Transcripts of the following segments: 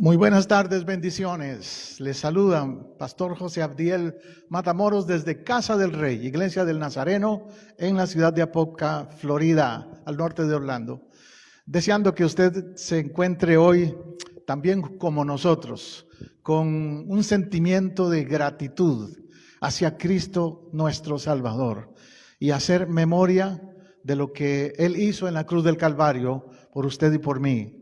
Muy buenas tardes, bendiciones. Les saludan Pastor José Abdiel Matamoros desde Casa del Rey, Iglesia del Nazareno, en la ciudad de Apoca, Florida, al norte de Orlando. Deseando que usted se encuentre hoy también como nosotros, con un sentimiento de gratitud hacia Cristo nuestro Salvador y hacer memoria de lo que Él hizo en la cruz del Calvario por usted y por mí.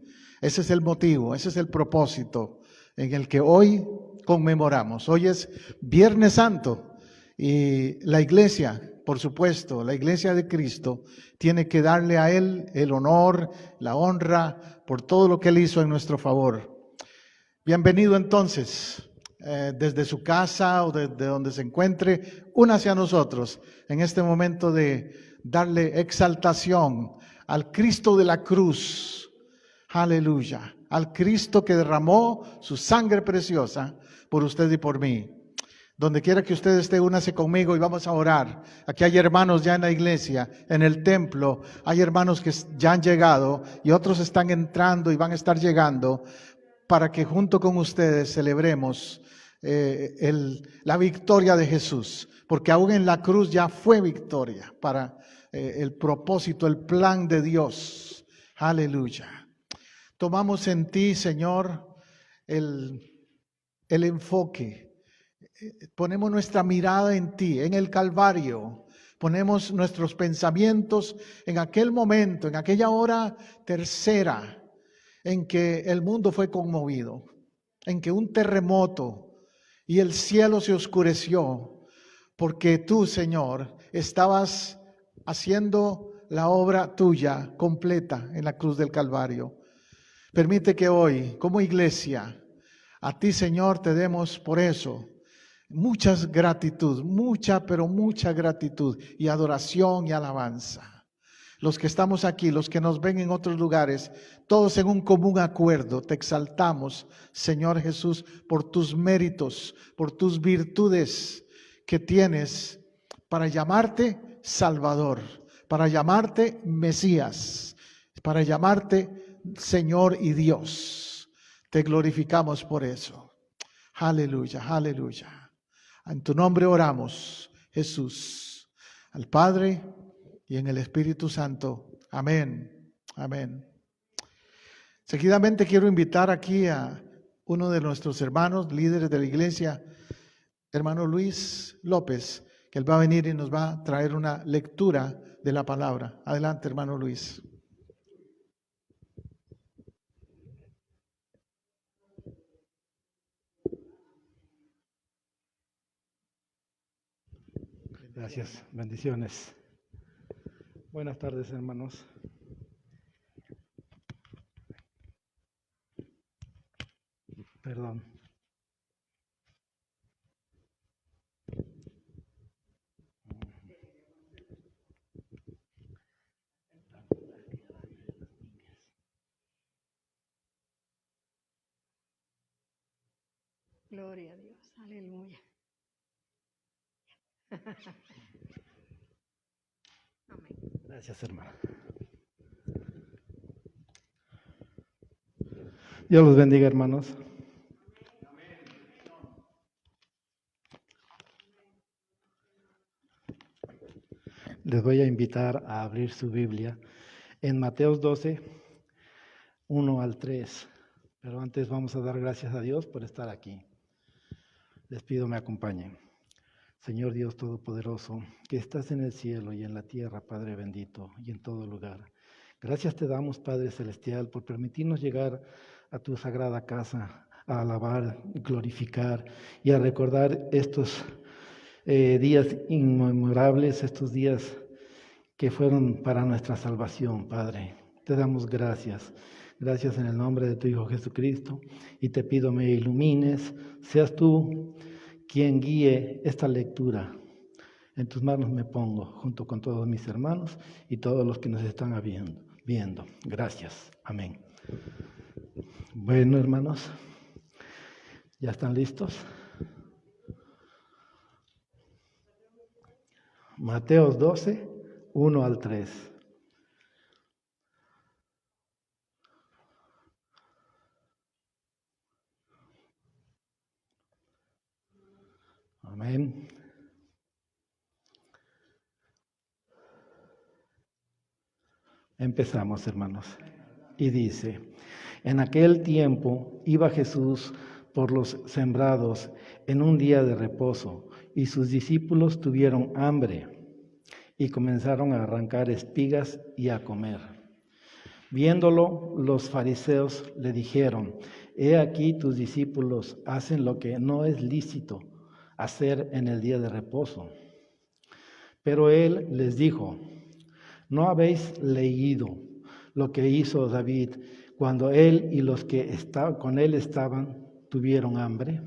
Ese es el motivo, ese es el propósito en el que hoy conmemoramos. Hoy es Viernes Santo y la iglesia, por supuesto, la iglesia de Cristo tiene que darle a Él el honor, la honra por todo lo que Él hizo en nuestro favor. Bienvenido entonces, desde su casa o desde donde se encuentre, únase a nosotros en este momento de darle exaltación al Cristo de la cruz. Aleluya, al Cristo que derramó su sangre preciosa por usted y por mí. Donde quiera que usted esté, únase conmigo y vamos a orar. Aquí hay hermanos ya en la iglesia, en el templo, hay hermanos que ya han llegado y otros están entrando y van a estar llegando para que junto con ustedes celebremos la victoria de Jesús, porque aún en la cruz ya fue victoria para el propósito, el plan de Dios. Aleluya. Tomamos en ti, Señor, el enfoque. Ponemos nuestra mirada en ti, en el Calvario. Ponemos nuestros pensamientos en aquel momento, en aquella hora tercera, en que el mundo fue conmovido, en que un terremoto y el cielo se oscureció, porque tú, Señor, estabas haciendo la obra tuya completa en la cruz del Calvario. Permite que hoy, como iglesia, a ti, Señor, te demos por eso muchas gratitud, pero mucha gratitud y adoración y alabanza. Los que estamos aquí, los que nos ven en otros lugares, todos en un común acuerdo, te exaltamos, Señor Jesús, por tus méritos, por tus virtudes que tienes para llamarte Salvador, para llamarte Mesías, para llamarte Señor y Dios. Te glorificamos por eso. Aleluya, aleluya. En tu nombre oramos, Jesús, al Padre y en el Espíritu Santo. Amén, amén. Seguidamente quiero invitar aquí a uno de nuestros hermanos, líderes de la iglesia, hermano Luis López, que él va a venir y nos va a traer una lectura de la palabra. Adelante, hermano Luis. Gracias, bendiciones. Buenas tardes, hermanos. Perdón. Gloria a Dios, aleluya. Amén. Gracias, hermano. Dios los bendiga, hermanos. Les voy a invitar a abrir su Biblia en Mateos 12, 1 al 3. Pero antes vamos a dar gracias a Dios por estar aquí. Les pido me acompañen. Señor Dios Todopoderoso, que estás en el cielo y en la tierra, Padre bendito, y en todo lugar. Gracias te damos, Padre Celestial, por permitirnos llegar a tu sagrada casa, a alabar, glorificar y a recordar estos días inmemorables, estos días que fueron para nuestra salvación, Padre. Te damos gracias. Gracias en el nombre de tu Hijo Jesucristo, y te pido me ilumines, seas tú quien guíe esta lectura. En tus manos me pongo, junto con todos mis hermanos y todos los que nos están viendo. Gracias. Amén. Bueno, hermanos, ¿ya están listos? Mateos 12, 1 al 3. Amén. Empezamos, hermanos. Y dice, en aquel tiempo iba Jesús por los sembrados en un día de reposo, y sus discípulos tuvieron hambre y comenzaron a arrancar espigas y a comer. Viéndolo, los fariseos le dijeron, he aquí tus discípulos hacen lo que no es lícito hacer en el día de reposo. Pero él les dijo, ¿no habéis leído lo que hizo David cuando él y los que con él estaban tuvieron hambre?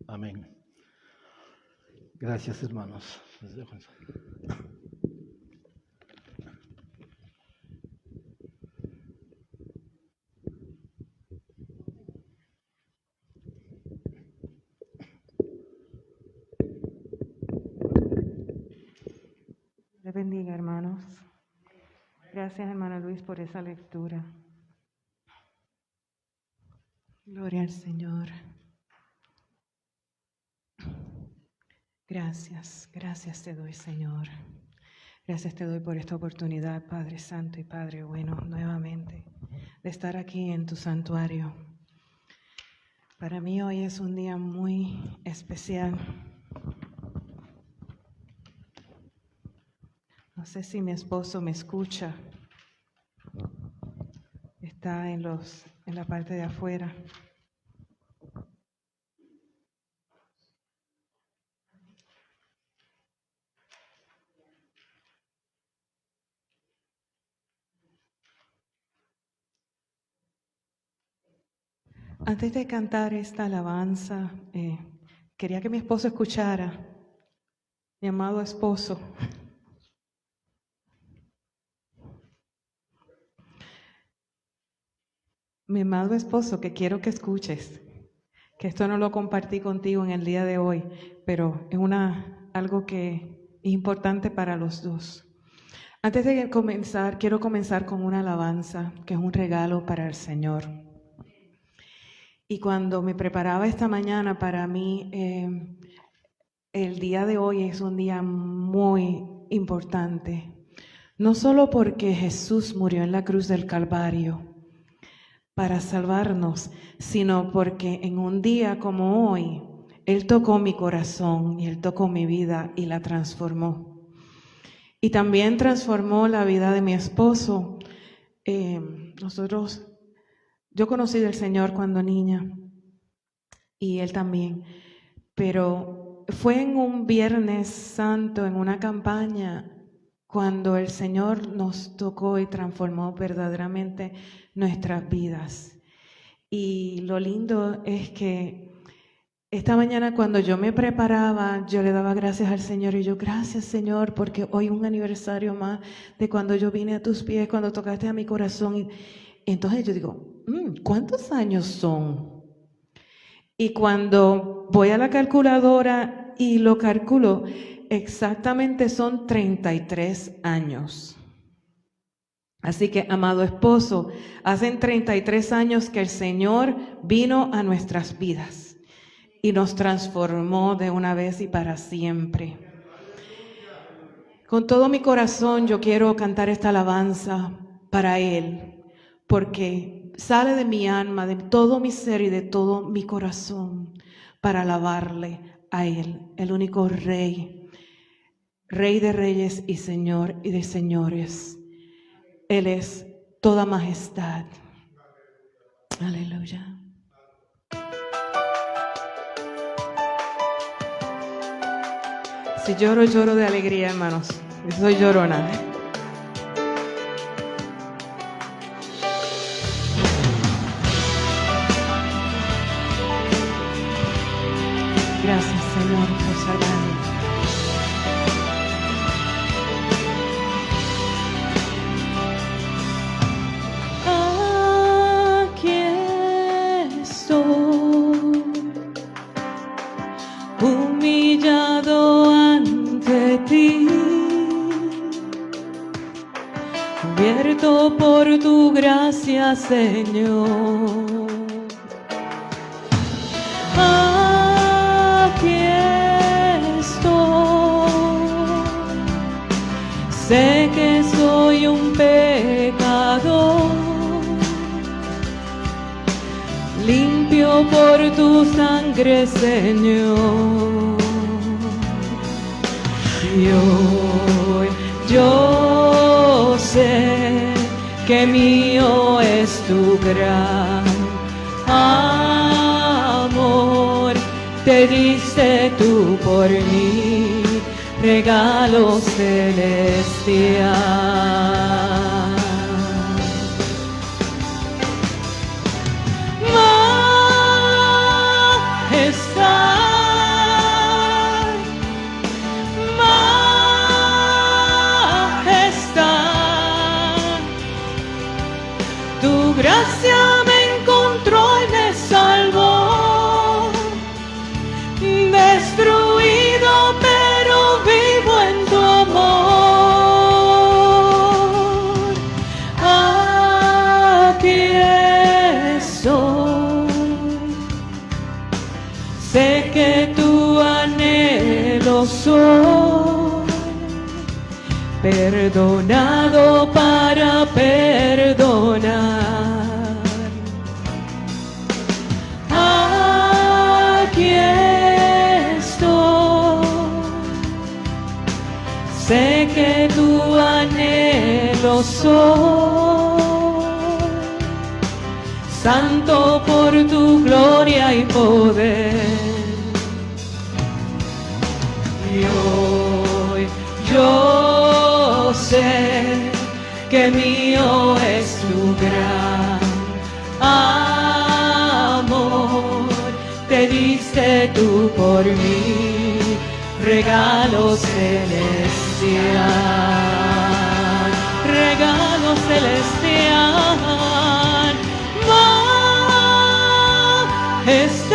Amén. Gracias, hermanos. Les dejo eso. Dios bendiga, hermanos. Gracias, hermana Luis, por esa lectura. Gloria al Señor. Gracias te doy, Señor. Gracias te doy por esta oportunidad, Padre Santo y Padre bueno, nuevamente, de estar aquí en tu santuario. Para mí hoy es un día muy especial. No sé si mi esposo me escucha. Está en la parte de afuera. Antes de cantar esta alabanza, quería que mi esposo escuchara, mi amado esposo. Mi amado esposo, que quiero que escuches, que esto no lo compartí contigo en el día de hoy, pero es algo que es importante para los dos. Antes de comenzar, quiero comenzar con una alabanza, que es un regalo para el Señor. Y cuando me preparaba esta mañana, para mí, el día de hoy es un día muy importante. No solo porque Jesús murió en la cruz del Calvario para salvarnos, sino porque en un día como hoy, Él tocó mi corazón y Él tocó mi vida y la transformó. Y también transformó la vida de mi esposo. Yo conocí del Señor cuando niña y Él también, pero fue en un Viernes Santo, en una campaña, cuando el Señor nos tocó y transformó verdaderamente nuestras vidas. Y lo lindo es que esta mañana cuando yo me preparaba, yo le daba gracias al Señor y yo, gracias Señor, porque hoy es un aniversario más de cuando yo vine a tus pies, cuando tocaste a mi corazón. Y entonces yo digo, ¿cuántos años son? Y cuando voy a la calculadora y lo calculo, exactamente son 33 años. Así que, amado esposo, hacen 33 años que el Señor vino a nuestras vidas y nos transformó de una vez y para siempre. Con todo mi corazón yo quiero cantar esta alabanza para Él, porque sale de mi alma, de todo mi ser y de todo mi corazón para alabarle a Él, el único Rey, Rey de reyes y Señor y de señores. Él es toda majestad. Aleluya. Si lloro, lloro de alegría, hermanos. Yo soy llorona. Gracias, Señor, por salvarme. Humillado ante ti, cubierto por tu gracia, Señor. Aquí Sé que soy un pecador, limpio por tu sangre, Señor. Y hoy yo sé que mío es tu gran amor. Te diste tú por mí, regalo celestial. Majestad, majestad, tu gracia me encontró y me salvó. Destruido, pero vivo en tu amor. Aquí estoy. Sé que tu anhelo soy, perdonado para perdonar. Aquí sé que tu anhelo soy, santo por tu gloria y poder. Y hoy yo sé que mío es tu gran amor. Te diste tú por mí, regalo celestial, regalo celestial. Majestad,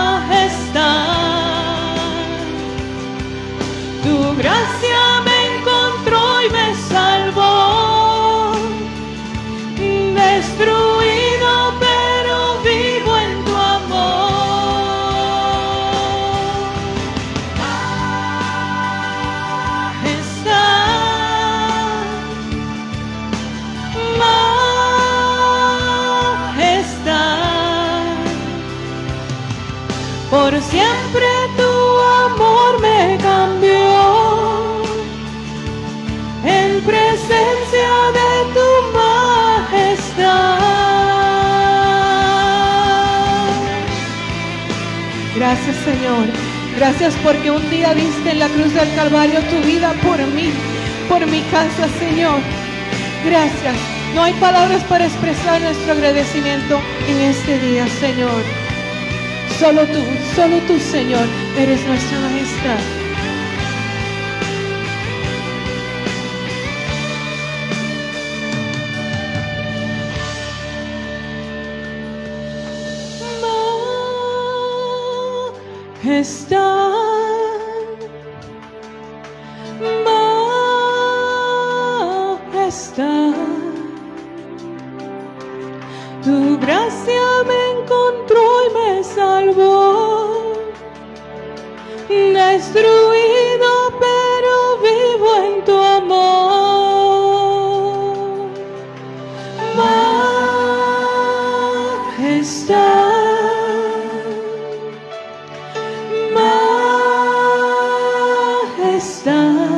majestad, tu gracia me encontró y me salvó. Destruido, pero vivo en tu amor. Majestad, majestad, por siempre tu amor me cambió. En presencia de tu majestad. Gracias, Señor. Gracias porque un día diste en la cruz del Calvario tu vida por mí, por mi casa, Señor. Gracias. No hay palabras para expresar nuestro agradecimiento en este día, Señor. Solo tú, Señor, eres nuestra majestad. Majestad, majestad, tu gracia me encontró y me salvó. Destruido, pero vivo en tu amor. Majestad, majestad,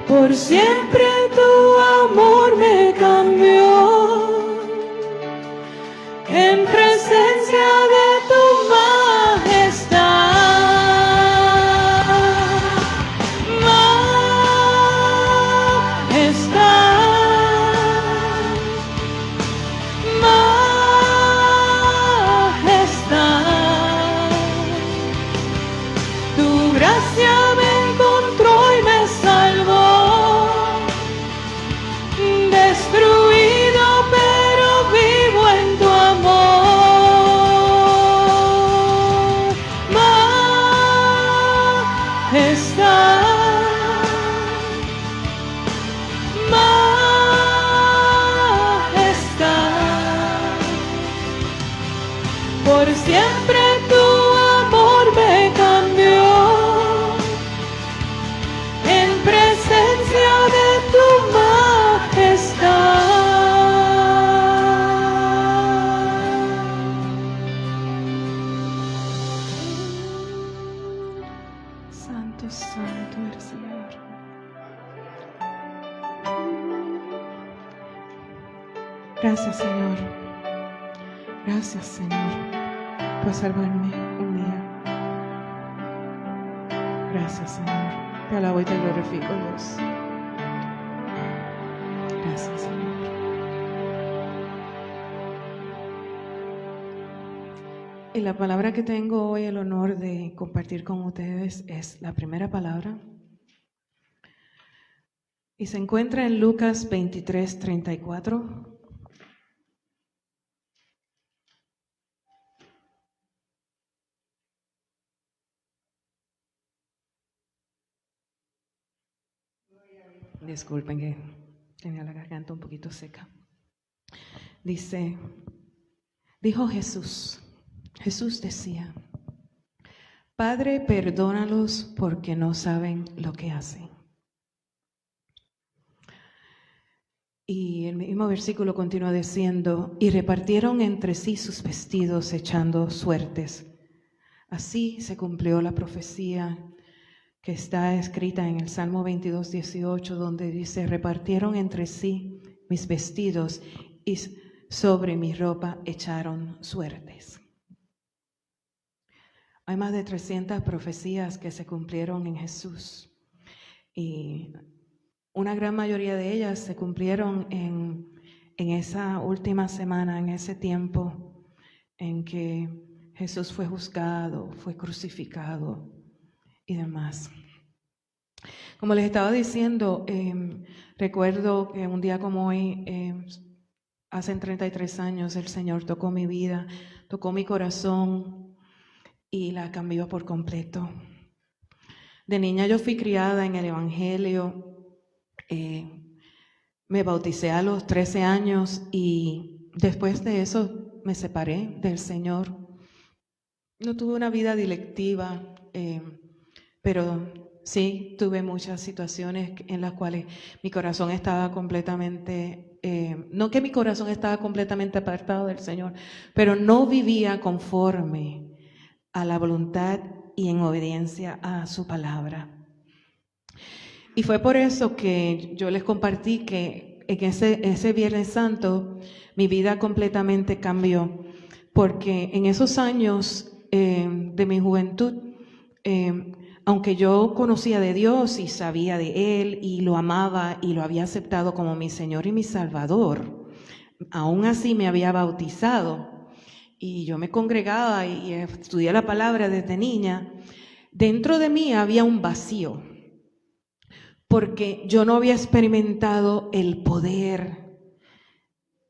por siempre tu amor me cambió. En presencia de tu majestad, majestad, majestad, tu gracia me encontró y me salvó. santo eres, Señor. Gracias, Señor. Gracias, Señor, por salvarme un día. Gracias, Señor. Te alabo y te glorifico, Dios. Gracias, Señor. Y la palabra que tengo hoy el honor de compartir con ustedes es la primera palabra. Y se encuentra en Lucas 23:34. Disculpen que tenía la garganta un poquito seca. Dijo Jesús decía, Padre, perdónalos porque no saben lo que hacen. Y el mismo versículo continúa diciendo, y repartieron entre sí sus vestidos echando suertes. Así se cumplió la profecía que está escrita en el Salmo 22:18, donde dice, repartieron entre sí mis vestidos y sobre mi ropa echaron suertes. Hay más de 300 profecías que se cumplieron en Jesús y una gran mayoría de ellas se cumplieron en esa última semana, en ese tiempo en que Jesús fue juzgado, fue crucificado y demás. Como les estaba diciendo, recuerdo que un día como hoy, hace 33 años, el Señor tocó mi vida, tocó mi corazón y la cambió por completo. De niña yo fui criada en el Evangelio, me bauticé a los 13 años y después de eso me separé del Señor. No tuve una vida dilectiva, pero sí tuve muchas situaciones en las cuales mi corazón estaba completamente, no que mi corazón estaba completamente apartado del Señor, pero no vivía conforme a la voluntad y en obediencia a su palabra. Y fue por eso que yo les compartí que en ese Viernes Santo mi vida completamente cambió, porque en esos años de mi juventud, aunque yo conocía de Dios y sabía de Él y lo amaba y lo había aceptado como mi Señor y mi Salvador, aún así me había bautizado y yo me congregaba y estudié la palabra desde niña. Dentro de mí había un vacío, porque yo no había experimentado el poder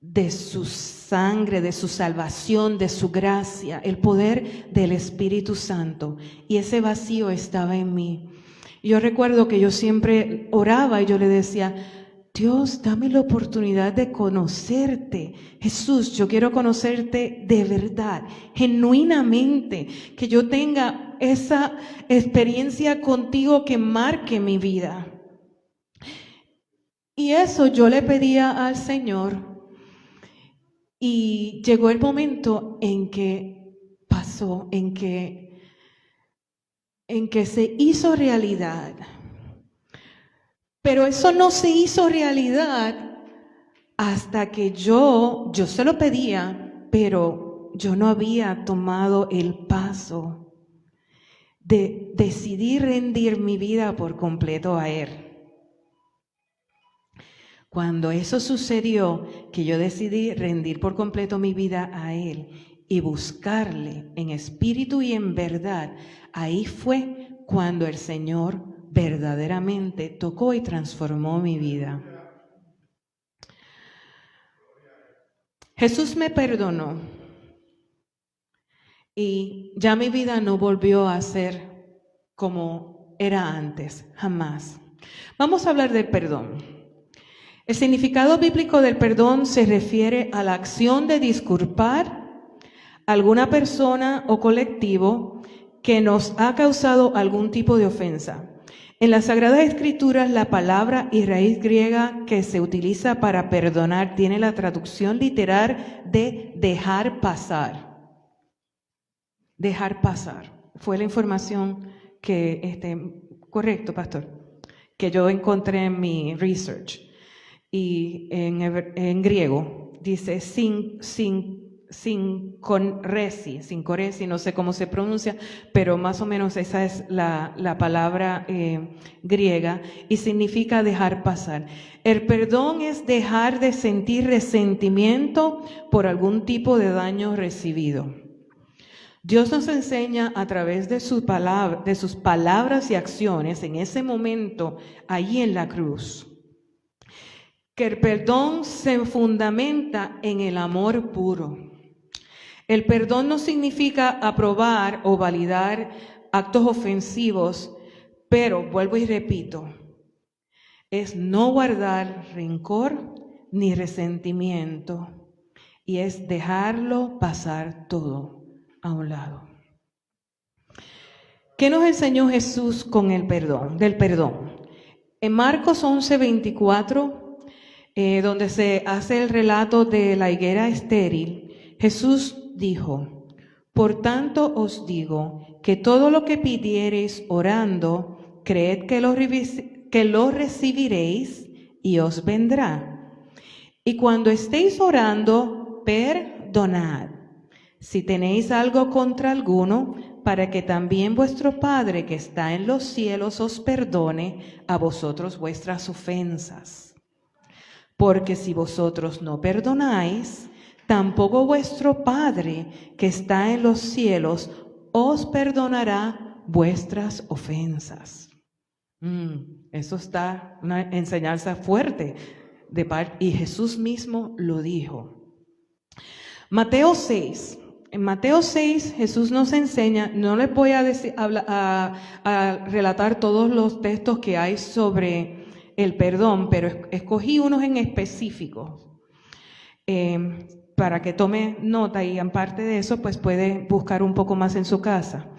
de su sangre, de su salvación, de su gracia, el poder del Espíritu Santo. Y ese vacío estaba en mí. Yo recuerdo que yo siempre oraba y yo le decía, Dios, dame la oportunidad de conocerte. Jesús, yo quiero conocerte de verdad, genuinamente, que yo tenga esa experiencia contigo que marque mi vida. Y eso yo le pedía al Señor. Y llegó el momento en que pasó, en que se hizo realidad. Pero eso no se hizo realidad hasta que yo se lo pedía, pero yo no había tomado el paso de decidir rendir mi vida por completo a Él. Cuando eso sucedió, que yo decidí rendir por completo mi vida a Él y buscarle en espíritu y en verdad, ahí fue cuando el Señor verdaderamente tocó y transformó mi vida. Jesús me perdonó y ya mi vida no volvió a ser como era antes, jamás. Vamos a hablar del perdón. El significado bíblico del perdón se refiere a la acción de disculpar a alguna persona o colectivo que nos ha causado algún tipo de ofensa. En las Sagradas Escrituras, la palabra y raíz griega que se utiliza para perdonar tiene la traducción literal de dejar pasar. Dejar pasar. Fue la información que correcto, pastor, que yo encontré en mi research. Y en griego dice sincoresi, no sé cómo se pronuncia, pero más o menos esa es la palabra griega y significa dejar pasar. El perdón es dejar de sentir resentimiento por algún tipo de daño recibido. Dios nos enseña a través de sus palabras y acciones en ese momento, allí en la cruz, que el perdón se fundamenta en el amor puro. El perdón no significa aprobar o validar actos ofensivos, pero, vuelvo y repito, es no guardar rencor ni resentimiento y es dejarlo pasar todo a un lado. ¿Qué nos enseñó Jesús con el perdón, del perdón? En Marcos 11:24, donde se hace el relato de la higuera estéril, Jesús dijo: por tanto os digo que todo lo que pidiereis orando, creed que lo recibiréis y os vendrá. Y cuando estéis orando, perdonad, si tenéis algo contra alguno, para que también vuestro Padre que está en los cielos os perdone a vosotros vuestras ofensas. Porque si vosotros no perdonáis, tampoco vuestro Padre que está en los cielos os perdonará vuestras ofensas. Eso está una enseñanza fuerte de parte, y Jesús mismo lo dijo. Mateo 6. En Mateo 6 Jesús nos enseña, no les voy a relatar todos los textos que hay sobre el perdón, pero escogí unos en específico para que tome nota, y aparte de eso pues puede buscar un poco más en su casa.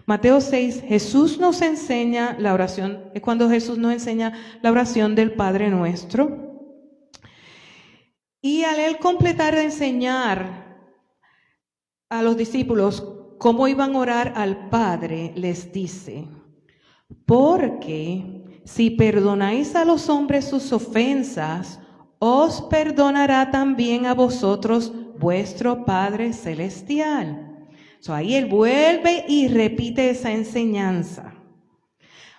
Mateo 6, Jesús nos enseña la oración, es cuando Jesús nos enseña la oración del Padre Nuestro. Y al él completar de enseñar a los discípulos cómo iban a orar al Padre, les dice: porque si perdonáis a los hombres sus ofensas, os perdonará también a vosotros vuestro Padre Celestial. Ahí él vuelve y repite esa enseñanza.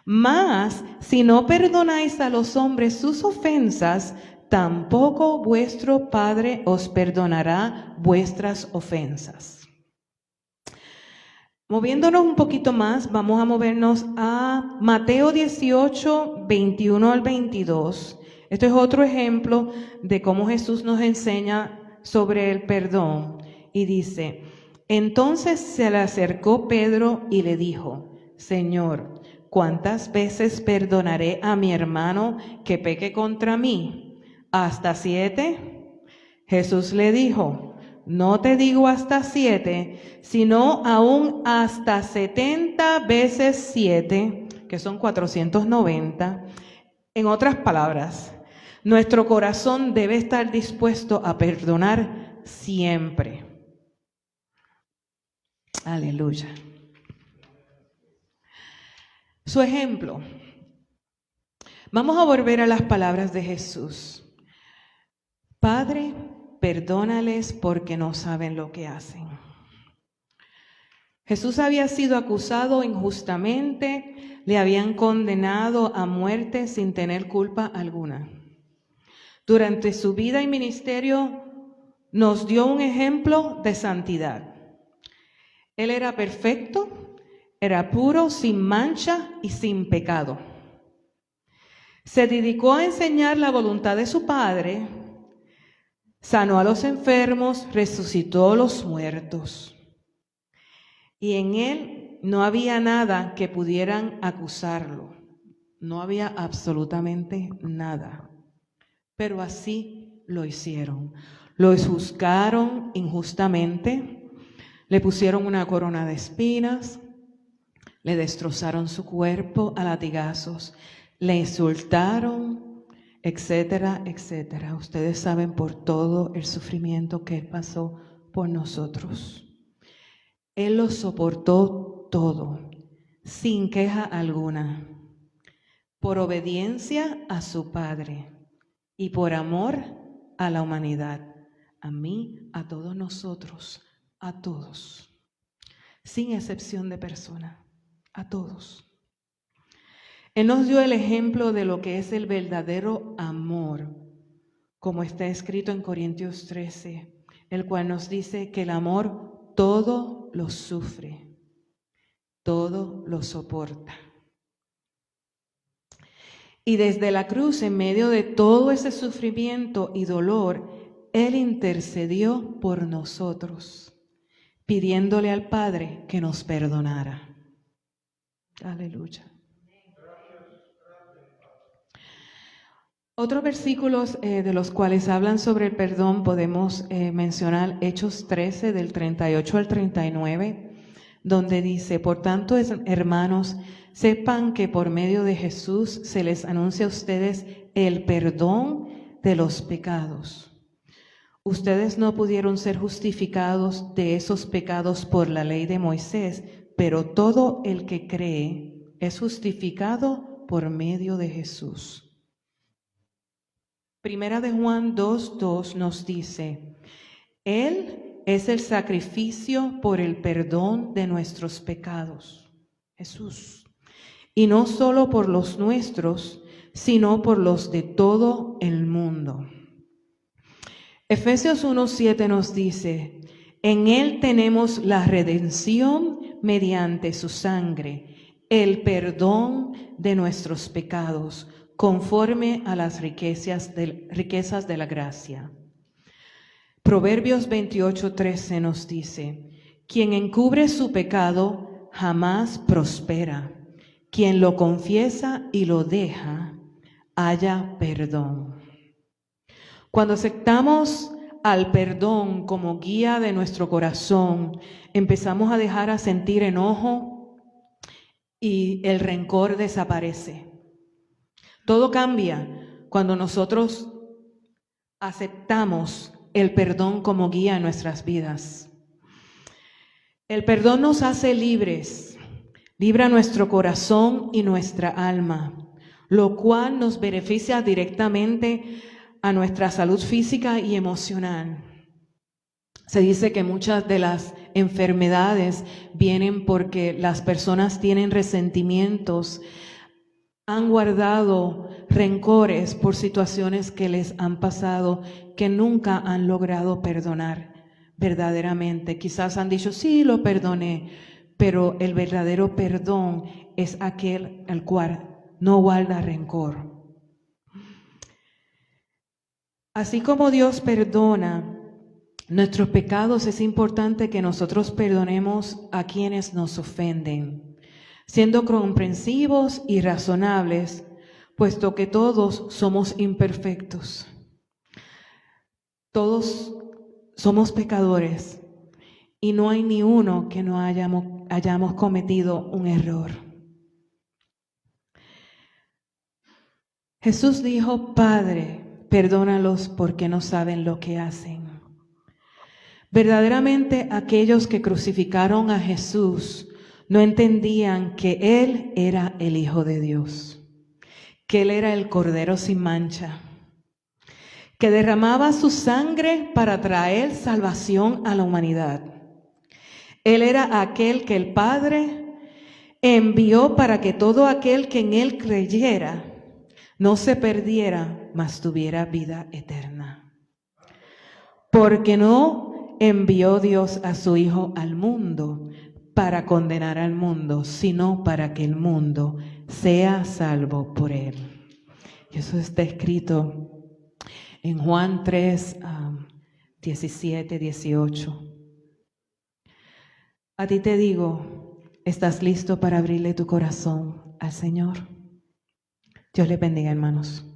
Mas, si no perdonáis a los hombres sus ofensas, tampoco vuestro Padre os perdonará vuestras ofensas. Moviéndonos un poquito más, vamos a movernos a Mateo 18, 21 al 22. Esto es otro ejemplo de cómo Jesús nos enseña sobre el perdón. Y dice: entonces se le acercó Pedro y le dijo: Señor, ¿cuántas veces perdonaré a mi hermano que peque contra mí? ¿Hasta 7? Jesús le dijo: no te digo hasta 7, sino aún hasta 70 veces 7, que son 490. En otras palabras, nuestro corazón debe estar dispuesto a perdonar siempre. Aleluya. Su ejemplo. Vamos a volver a las palabras de Jesús. Padre, perdónales porque no saben lo que hacen. Jesús había sido acusado injustamente, le habían condenado a muerte sin tener culpa alguna. Durante su vida y ministerio nos dio un ejemplo de santidad. Él era perfecto, era puro, sin mancha y sin pecado. Se dedicó a enseñar la voluntad de su Padre, sanó a los enfermos, resucitó a los muertos. Y en él no había nada que pudieran acusarlo. No había absolutamente nada. Pero así lo hicieron. Lo juzgaron injustamente, le pusieron una corona de espinas, le destrozaron su cuerpo a latigazos, le insultaron, etcétera, etcétera. Ustedes saben por todo el sufrimiento que él pasó por nosotros. Él lo soportó todo, sin queja alguna. por obediencia a su Padre y por amor a la humanidad, a mí, a todos nosotros, a todos, sin excepción de persona, a todos. Él nos dio el ejemplo de lo que es el verdadero amor, como está escrito en Corintios 13, el cual nos dice que el amor todo lo sufre, todo lo soporta. Y desde la cruz, en medio de todo ese sufrimiento y dolor, Él intercedió por nosotros, pidiéndole al Padre que nos perdonara. Aleluya. Otros versículos de los cuales hablan sobre el perdón podemos mencionar Hechos 13 del 38 al 39, donde dice: por tanto, hermanos, sepan que por medio de Jesús se les anuncia a ustedes el perdón de los pecados. Ustedes no pudieron ser justificados de esos pecados por la ley de Moisés, pero todo el que cree es justificado por medio de Jesús. Primera de Juan 2:2 nos dice: Él es el sacrificio por el perdón de nuestros pecados, Jesús, y no solo por los nuestros, sino por los de todo el mundo. Efesios 1:7 nos dice: en Él tenemos la redención mediante su sangre, el perdón de nuestros pecados, conforme a las riquezas de la gracia. Proverbios 28:13 nos dice: quien encubre su pecado jamás prospera, quien lo confiesa y lo deja, halla perdón. Cuando aceptamos al perdón como guía de nuestro corazón, empezamos a dejar a sentir enojo y el rencor desaparece. Todo cambia cuando nosotros aceptamos el perdón como guía en nuestras vidas. El perdón nos hace libres, libra nuestro corazón y nuestra alma, lo cual nos beneficia directamente a nuestra salud física y emocional. Se dice que muchas de las enfermedades vienen porque las personas tienen resentimientos, han guardado rencores por situaciones que les han pasado, que nunca han logrado perdonar verdaderamente. Quizás han dicho, sí, lo perdoné, pero el verdadero perdón es aquel al cual no guarda rencor. Así como Dios perdona nuestros pecados, es importante que nosotros perdonemos a quienes nos ofenden, siendo comprensivos y razonables, puesto que todos somos imperfectos. Todos somos pecadores y no hay ni uno que no hayamos cometido un error. Jesús dijo: Padre, perdónalos porque no saben lo que hacen. Verdaderamente aquellos que crucificaron a Jesús no entendían que Él era el Hijo de Dios, que Él era el Cordero sin mancha, que derramaba su sangre para traer salvación a la humanidad. Él era aquel que el Padre envió para que todo aquel que en Él creyera no se perdiera, mas tuviera vida eterna. Porque no envió Dios a su Hijo al mundo para condenar al mundo, sino para que el mundo sea salvo por Él. Y eso está escrito en Juan 3, 17, 18. A ti te digo, ¿estás listo para abrirle tu corazón al Señor? Dios le bendiga, hermanos.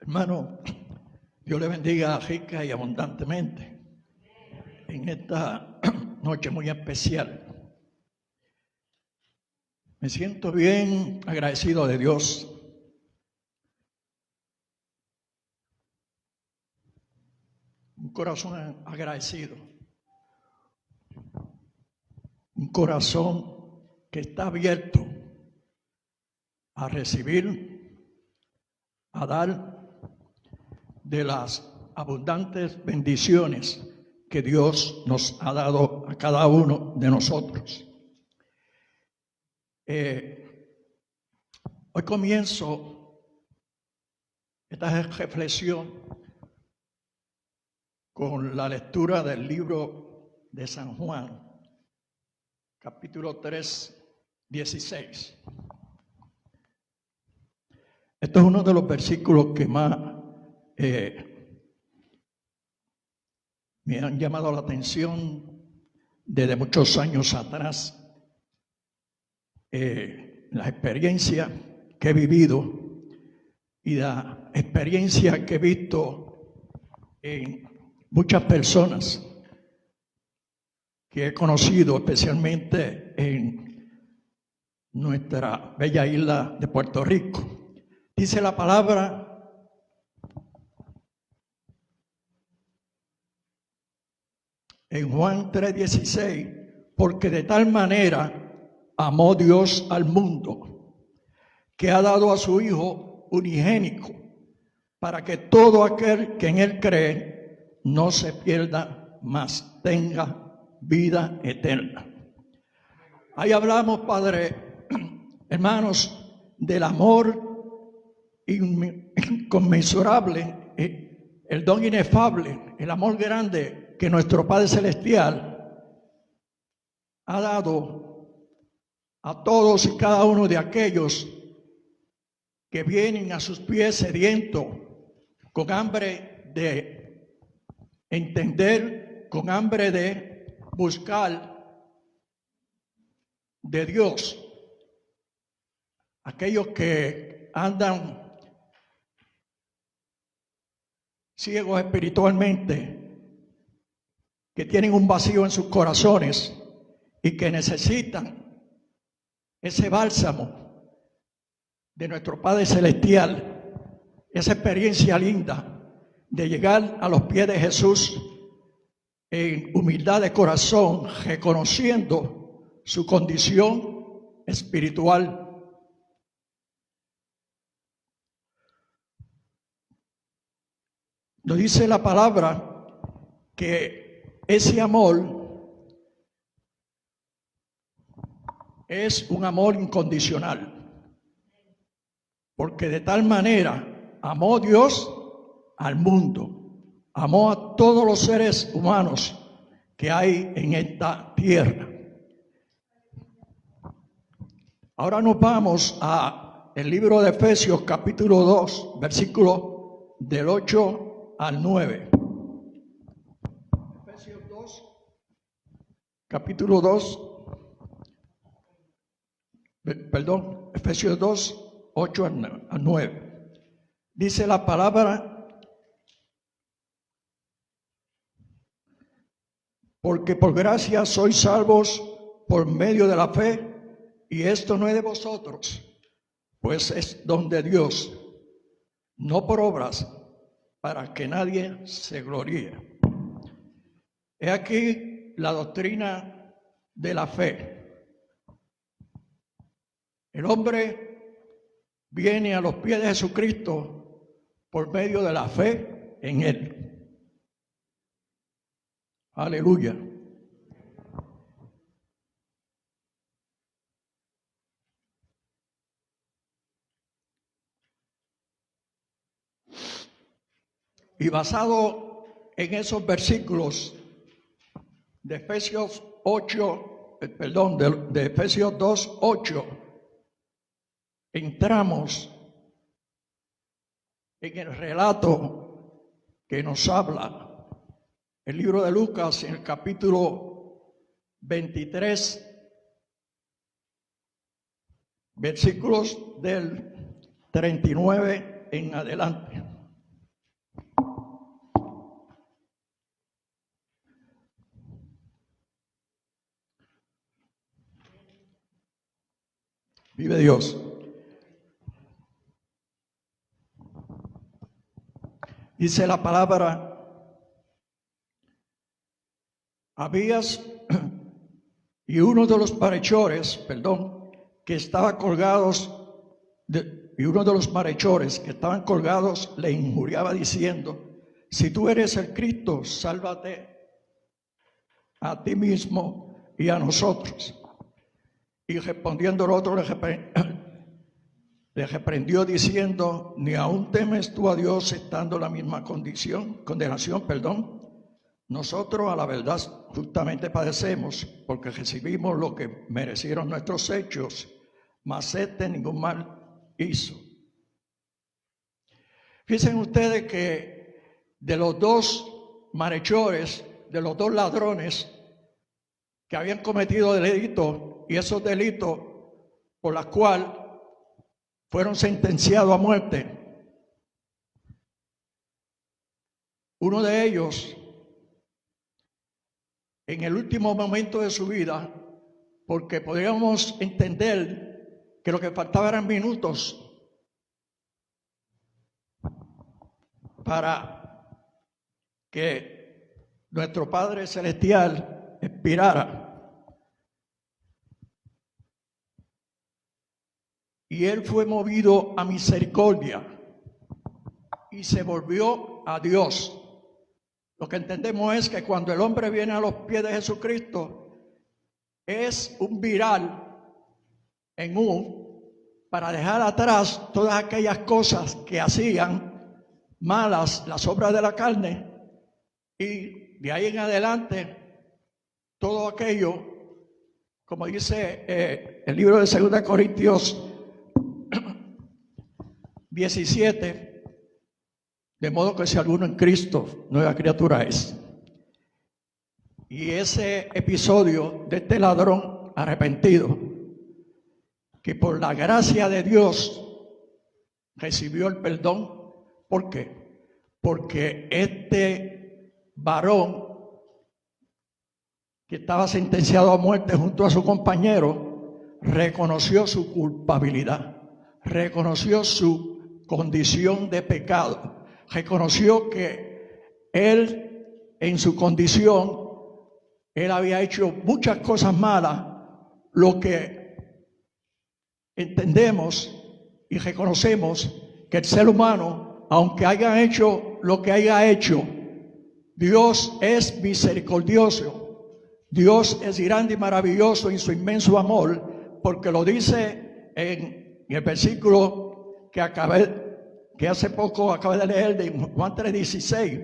Hermano, Dios le bendiga rica y abundantemente en esta noche muy especial. Me siento bien agradecido de Dios. Un corazón agradecido. Un corazón que está abierto a recibir, a dar de las abundantes bendiciones que Dios nos ha dado a cada uno de nosotros. Hoy comienzo esta reflexión con la lectura del libro de San Juan, capítulo 3, 16. Esto es uno de los versículos que más me han llamado la atención desde muchos años atrás. La experiencia que he vivido y la experiencia que he visto en muchas personas que he conocido, especialmente en nuestra bella isla de Puerto Rico. Dice la palabra en Juan 3:16, porque de tal manera amó Dios al mundo, que ha dado a su Hijo unigénito, para que todo aquel que en Él cree no se pierda, mas tenga vida eterna. Ahí hablamos, Padre, hermanos, del amor inconmensurable, el don inefable, el amor grande que nuestro Padre Celestial ha dado a todos y cada uno de aquellos que vienen a sus pies sedientos, con hambre de entender, con hambre de buscar de Dios. Aquellos que andan ciegos espiritualmente, que tienen un vacío en sus corazones y que necesitan ese bálsamo de nuestro Padre Celestial, esa experiencia linda de llegar a los pies de Jesús en humildad de corazón, reconociendo su condición espiritual. Nos dice la palabra que ese amor es un amor incondicional, porque de tal manera amó Dios al mundo, amó a todos los seres humanos que hay en esta tierra. Ahora nos vamos a el libro de Efesios capítulo 2, versículo del 8 al 9. Efesios 2, capítulo 2, Efesios 2, 8 al 9. Dice la palabra: porque por gracia sois salvos por medio de la fe, y esto no es de vosotros, pues es don de Dios, no por obras, para que nadie se gloríe. He aquí la doctrina de la fe. El hombre viene a los pies de Jesucristo por medio de la fe en Él. Aleluya. Y basado en esos versículos de Efesios 8, de Efesios 2, 8, entramos en el relato que nos habla el libro de Lucas en el capítulo 23, versículos del 39 en adelante. Vive Dios. Dice la palabra, habías y uno de los malhechores, que estaban colgados, y uno de los malhechores que estaban colgados le injuriaba diciendo, si tú eres el Cristo, sálvate a ti mismo y a nosotros. Y respondiendo el otro le reprendió diciendo, ni aún temes tú a Dios estando en la misma condenación. Nosotros a la verdad justamente padecemos porque recibimos lo que merecieron nuestros hechos, mas ningún mal hizo. Fíjense ustedes que de los dos malhechores, de los dos ladrones que habían cometido delitos, y esos delitos por los cuales fueron sentenciados a muerte, uno de ellos, en el último momento de su vida, porque podríamos entender que lo que faltaba eran minutos para que nuestro Padre Celestial expirara. Y él fue movido a misericordia y se volvió a Dios. Lo que entendemos es que cuando el hombre viene a los pies de Jesucristo, es un viral en para dejar atrás todas aquellas cosas que hacían malas, las obras de la carne, y de ahí en adelante todo aquello, como dice el libro de 2 Corintios 17, de modo que si alguno en Cristo, nueva criatura es. Y ese episodio de este ladrón arrepentido, que por la gracia de Dios recibió el perdón. ¿Por qué? Porque este varón que estaba sentenciado a muerte junto a su compañero, reconoció su culpabilidad, reconoció su condición de pecado, reconoció que él en su condición, él había hecho muchas cosas malas, lo que entendemos y reconocemos que el ser humano, aunque haya hecho lo que haya hecho, Dios es misericordioso, Dios es grande y maravilloso en su inmenso amor, porque lo dice en el versículo que hace poco acabé de leer de Juan 3:16,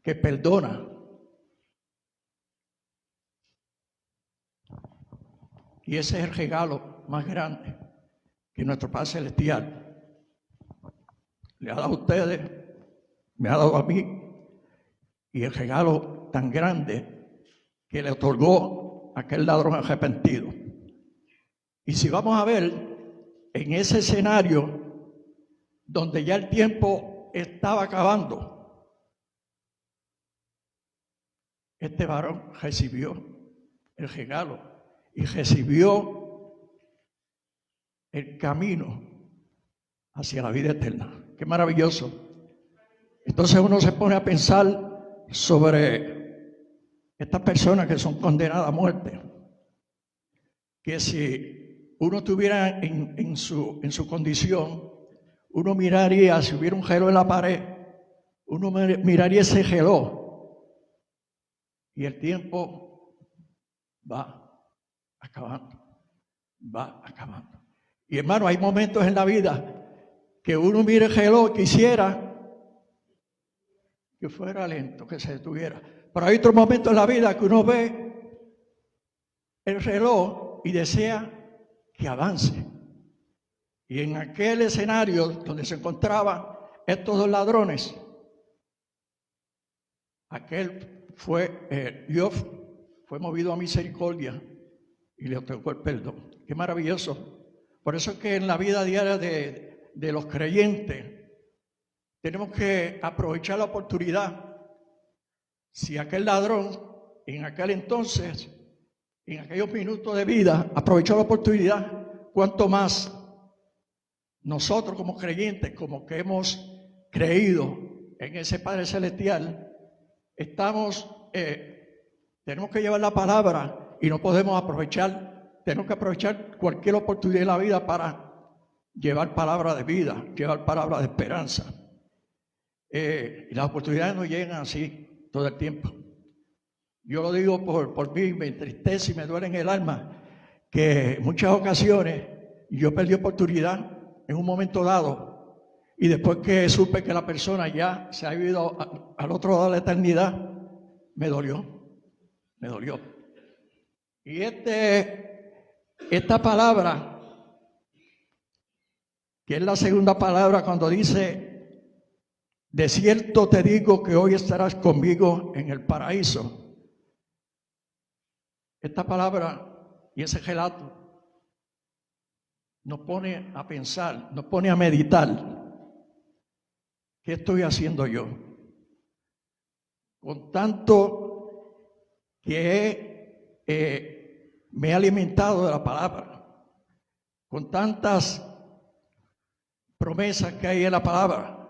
que perdona. Y ese es el regalo más grande que nuestro Padre Celestial le ha dado a ustedes, me ha dado a mí, y el regalo tan grande que le otorgó a aquel ladrón arrepentido. Y si vamos a ver en ese escenario donde ya el tiempo estaba acabando, este varón recibió el regalo y recibió el camino hacia la vida eterna. Qué maravilloso. Entonces uno se pone a pensar sobre estas personas que son condenadas a muerte, que si uno estuviera en su condición, uno miraría, si hubiera un reloj en la pared, uno miraría ese reloj y el tiempo va acabando, va acabando. Y hermano, hay momentos en la vida que uno mira el reloj y quisiera que fuera lento, que se detuviera. Pero hay otros momentos en la vida que uno ve el reloj y desea que avance. Y en aquel escenario donde se encontraban estos dos ladrones, Dios fue movido a misericordia y le otorgó el perdón. Qué maravilloso. Por eso es que en la vida diaria de los creyentes tenemos que aprovechar la oportunidad. Si aquel ladrón en aquel entonces en aquellos minutos de vida, aprovechó la oportunidad, cuanto más nosotros como creyentes, como que hemos creído en ese Padre Celestial, tenemos que llevar la palabra y no podemos aprovechar, tenemos que aprovechar cualquier oportunidad de la vida para llevar palabra de vida, llevar palabra de esperanza. Y las oportunidades no llegan así todo el tiempo. Yo lo digo por mí, me entristece y me duele en el alma que en muchas ocasiones yo perdí oportunidad en un momento dado y después que supe que la persona ya se ha ido al otro lado de la eternidad, me dolió. Y esta palabra, que es la segunda palabra cuando dice, de cierto te digo que hoy estarás conmigo en el paraíso. Esta palabra y ese relato nos pone a pensar, nos pone a meditar. ¿Qué estoy haciendo yo? Con tanto que me he alimentado de la palabra, con tantas promesas que hay en la palabra,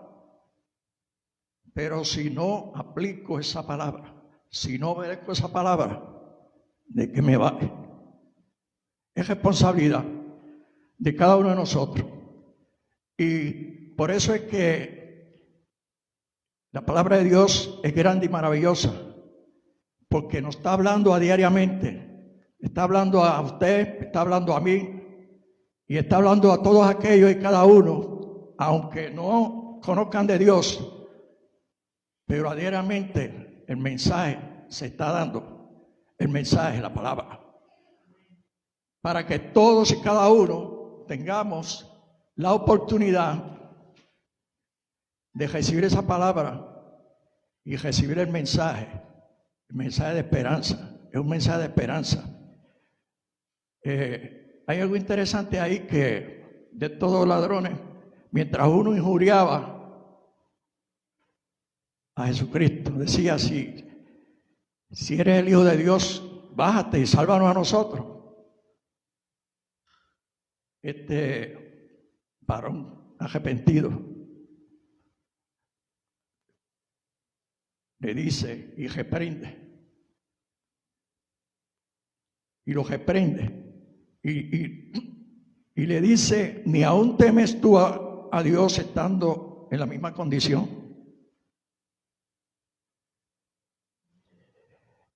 pero si no aplico esa palabra, si no obedezco esa palabra, ¿de qué me vale? Es responsabilidad de cada uno de nosotros. Y por eso es que la palabra de Dios es grande y maravillosa, porque nos está hablando diariamente, está hablando a usted, está hablando a mí, y está hablando a todos aquellos y cada uno, aunque no conozcan de Dios, pero diariamente el mensaje se está dando. El mensaje, la palabra, para que todos y cada uno tengamos la oportunidad de recibir esa palabra y recibir el mensaje de esperanza. Es un mensaje de esperanza. Hay algo interesante ahí, que de todos los ladrones, mientras uno injuriaba a Jesucristo, decía así: si eres el Hijo de Dios, bájate y sálvanos a nosotros. Este varón arrepentido le dice y reprende. Y lo reprende. Y le dice: ni aún temes tú a Dios estando en la misma condición.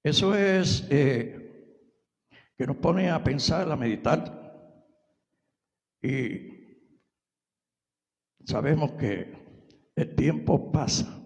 Eso es que nos pone a pensar, a meditar. Y sabemos que el tiempo pasa.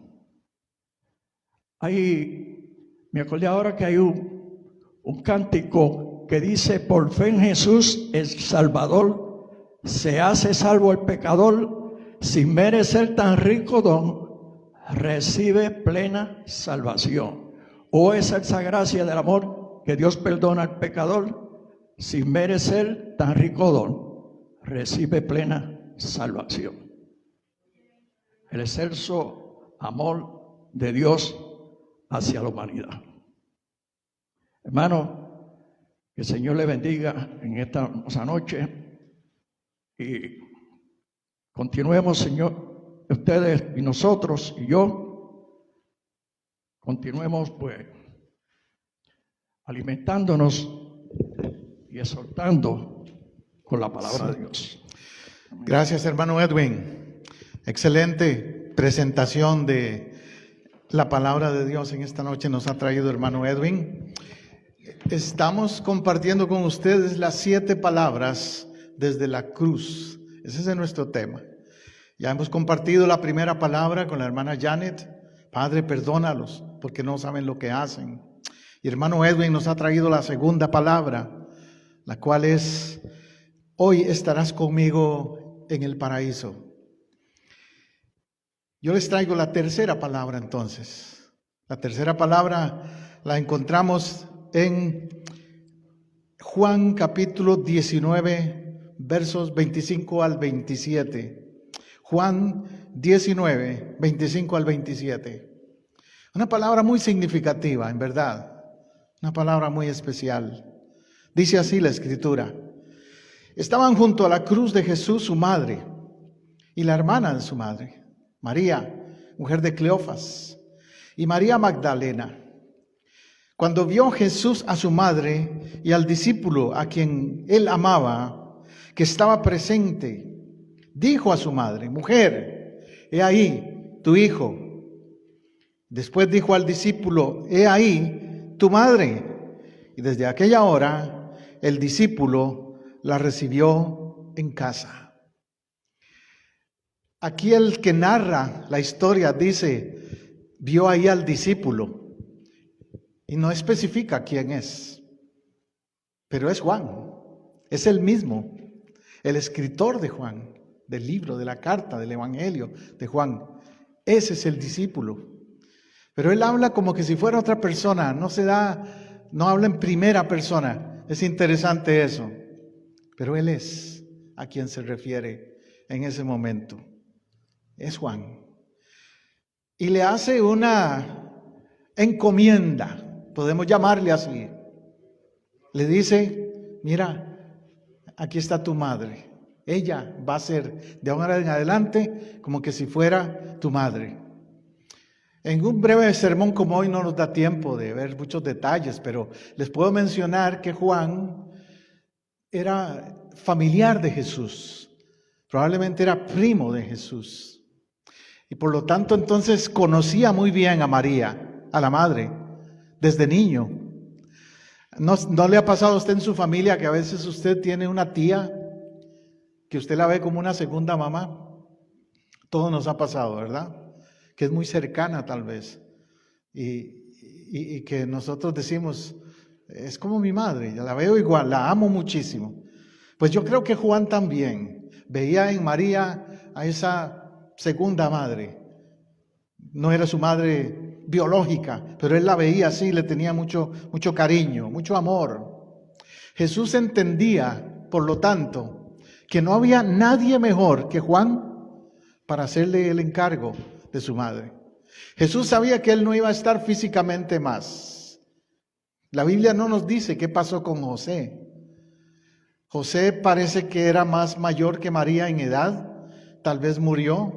Me acordé ahora que hay un cántico que dice: por fe en Jesús el Salvador se hace salvo el pecador, sin merecer tan rico don, recibe plena salvación. O es esa gracia del amor que Dios perdona al pecador, sin merecer tan rico don, recibe plena salvación. El excelso amor de Dios hacia la humanidad. Hermano, que el Señor le bendiga en esta hermosa noche y continuemos, Señor, ustedes y nosotros y yo, continuemos pues alimentándonos y exhortando con la palabra de Dios. Gracias, hermano Edwin. Excelente presentación de la palabra de Dios en esta noche nos ha traído hermano Edwin. Estamos compartiendo con ustedes las 7 palabras desde la cruz. Ese es nuestro tema. Ya hemos compartido la primera palabra con la hermana Janet. Padre, perdónalos porque no saben lo que hacen. Y hermano Edwin nos ha traído la segunda palabra, la cual es: hoy estarás conmigo en el paraíso. Yo les traigo la tercera palabra entonces. La tercera palabra la encontramos en Juan capítulo 19, versos 25 al 27. Juan 19, 25 al 27. Una palabra muy significativa, en verdad. Una palabra muy especial. Dice así la Escritura. Estaban junto a la cruz de Jesús su madre y la hermana de su madre, María, mujer de Cleofas, y María Magdalena. Cuando vio Jesús a su madre y al discípulo a quien él amaba, que estaba presente, dijo a su madre: mujer, he ahí tu hijo. Después dijo al discípulo: he ahí tu madre. Y desde aquella hora el discípulo la recibió en casa. Aquí el que narra la historia dice: vio ahí al discípulo. Y no especifica quién es, pero es Juan, es el mismo, el escritor de Juan, del libro, de la carta, del evangelio de Juan. Ese es el discípulo. Pero él habla como que si fuera otra persona, no habla en primera persona. Es interesante eso. Pero él es a quien se refiere en ese momento. Es Juan. Y le hace una encomienda. Podemos llamarle así. Le dice: mira, aquí está tu madre. Ella va a ser de ahora en adelante como que si fuera tu madre. En un breve sermón como hoy no nos da tiempo de ver muchos detalles, pero les puedo mencionar que Juan era familiar de Jesús. Probablemente era primo de Jesús. Y por lo tanto entonces conocía muy bien a María, a la madre, desde niño. ¿No le ha pasado a usted en su familia que a veces usted tiene una tía que usted la ve como una segunda mamá? Todo nos ha pasado, ¿verdad? Que es muy cercana tal vez. Y que nosotros decimos: es como mi madre, ya la veo igual, la amo muchísimo. Pues yo creo que Juan también veía en María a esa segunda madre. No era su madre biológica, pero él la veía así, le tenía mucho cariño, mucho amor. Jesús entendía, por lo tanto, que no había nadie mejor que Juan para hacerle el encargo de su madre. Jesús sabía que él no iba a estar físicamente más. La Biblia no nos dice qué pasó con José. José parece que era más mayor que María en edad, tal vez murió.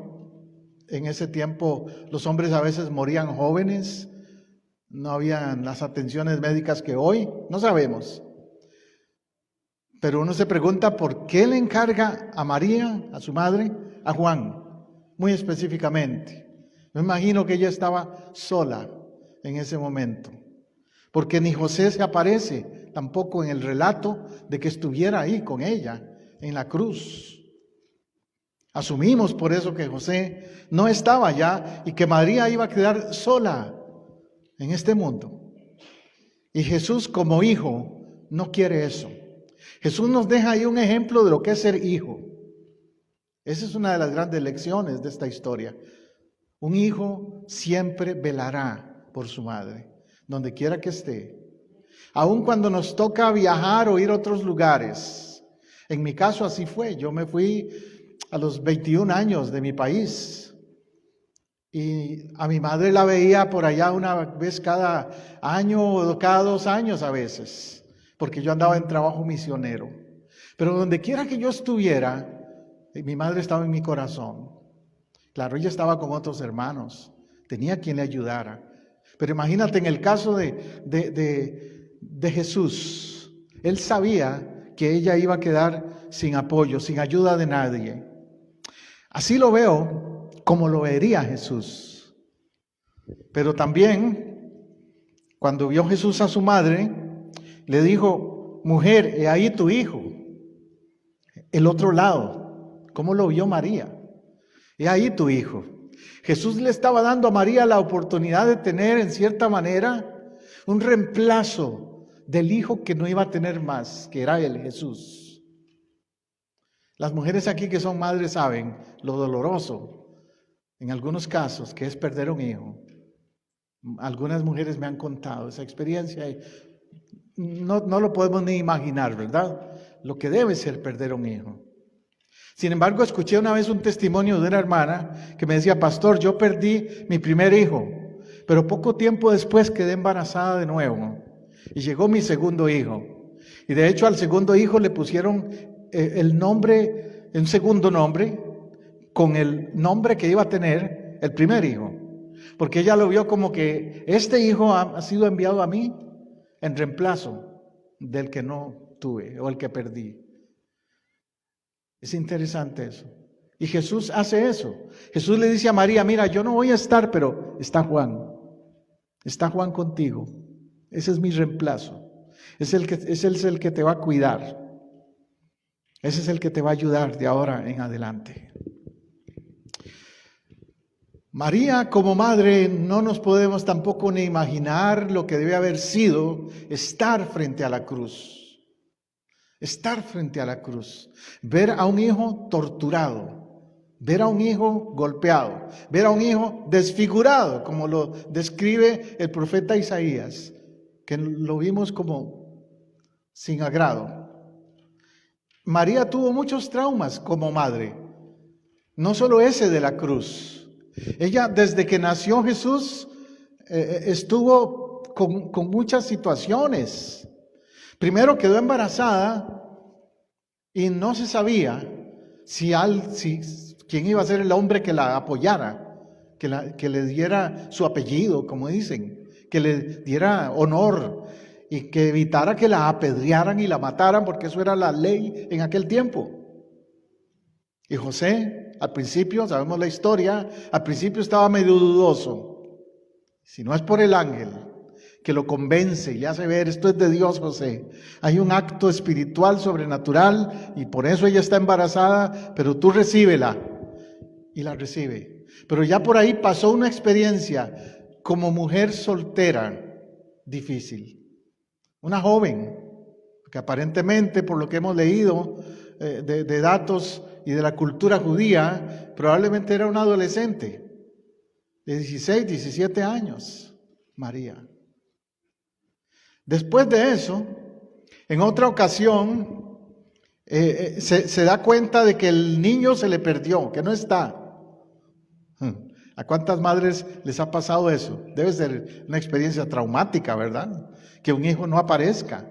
En ese tiempo los hombres a veces morían jóvenes, no habían las atenciones médicas que hoy, no sabemos. Pero uno se pregunta por qué le encarga a María, a su madre, a Juan, muy específicamente. Me imagino que ella estaba sola en ese momento, porque ni José se aparece tampoco en el relato de que estuviera ahí con ella en la cruz. Asumimos por eso que José no estaba allá y que María iba a quedar sola en este mundo. Y Jesús como hijo no quiere eso. Jesús nos deja ahí un ejemplo de lo que es ser hijo. Esa es una de las grandes lecciones de esta historia. Un hijo siempre velará por su madre, donde quiera que esté. Aun cuando nos toca viajar o ir a otros lugares. En mi caso así fue. Yo me fui a los 21 años de mi país. Y a mi madre la veía por allá una vez cada año o cada 2 años a veces, porque yo andaba en trabajo misionero. Pero donde quiera que yo estuviera, mi madre estaba en mi corazón. Claro, ella estaba con otros hermanos, tenía quien le ayudara. Pero imagínate en el caso de Jesús, él sabía que ella iba a quedar sin apoyo, sin ayuda de nadie. Así lo veo como lo vería Jesús. Pero también, cuando vio Jesús a su madre, le dijo: mujer, he ahí tu hijo. El otro lado, ¿cómo lo vio María? He ahí tu hijo. Jesús le estaba dando a María la oportunidad de tener, en cierta manera, un reemplazo del hijo que no iba a tener más, que era él, Jesús. Las mujeres aquí que son madres saben lo doloroso, en algunos casos, que es perder un hijo. Algunas mujeres me han contado esa experiencia y no lo podemos ni imaginar, ¿verdad? Lo que debe ser perder un hijo. Sin embargo, escuché una vez un testimonio de una hermana que me decía: pastor, yo perdí mi primer hijo, pero poco tiempo después quedé embarazada de nuevo y llegó mi segundo hijo. Y de hecho al segundo hijo le pusieron el nombre, un segundo nombre, con el nombre que iba a tener el primer hijo. Porque ella lo vio como que este hijo ha sido enviado a mí en reemplazo del que no tuve o el que perdí. Es interesante eso. Y Jesús hace eso. Jesús le dice a María, mira, yo no voy a estar, pero está Juan. Está Juan contigo. Ese es mi reemplazo. Ese es el que te va a cuidar. Ese es el que te va a ayudar de ahora en adelante. María como madre no nos podemos tampoco ni imaginar lo que debe haber sido estar frente a la cruz. Estar frente a la cruz. Ver a un hijo torturado. Ver a un hijo golpeado. Ver a un hijo desfigurado, como lo describe el profeta Isaías, que lo vimos como sin agrado. María tuvo muchos traumas como madre. No solo ese de la cruz. Ella, desde que nació Jesús, estuvo con muchas situaciones. Primero quedó embarazada y no se sabía quién iba a ser el hombre que la apoyara, que le diera su apellido, como dicen, que le diera honor y que evitara que la apedrearan y la mataran, porque eso era la ley en aquel tiempo. Y José, al principio, sabemos la historia, al principio estaba medio dudoso. Si no es por el ángel que lo convence y le hace ver, esto es de Dios, José. Hay un acto espiritual, sobrenatural, y por eso ella está embarazada, pero tú recíbela. Y la recibe. Pero ya por ahí pasó una experiencia como mujer soltera difícil. Una joven, que aparentemente, por lo que hemos leído de datos y de la cultura judía, probablemente era una adolescente de 16, 17 años, María. Después de eso, en otra ocasión, se da cuenta de que el niño se le perdió, que no está. ¿A cuántas madres les ha pasado eso? Debe ser una experiencia traumática, ¿verdad? Que un hijo no aparezca.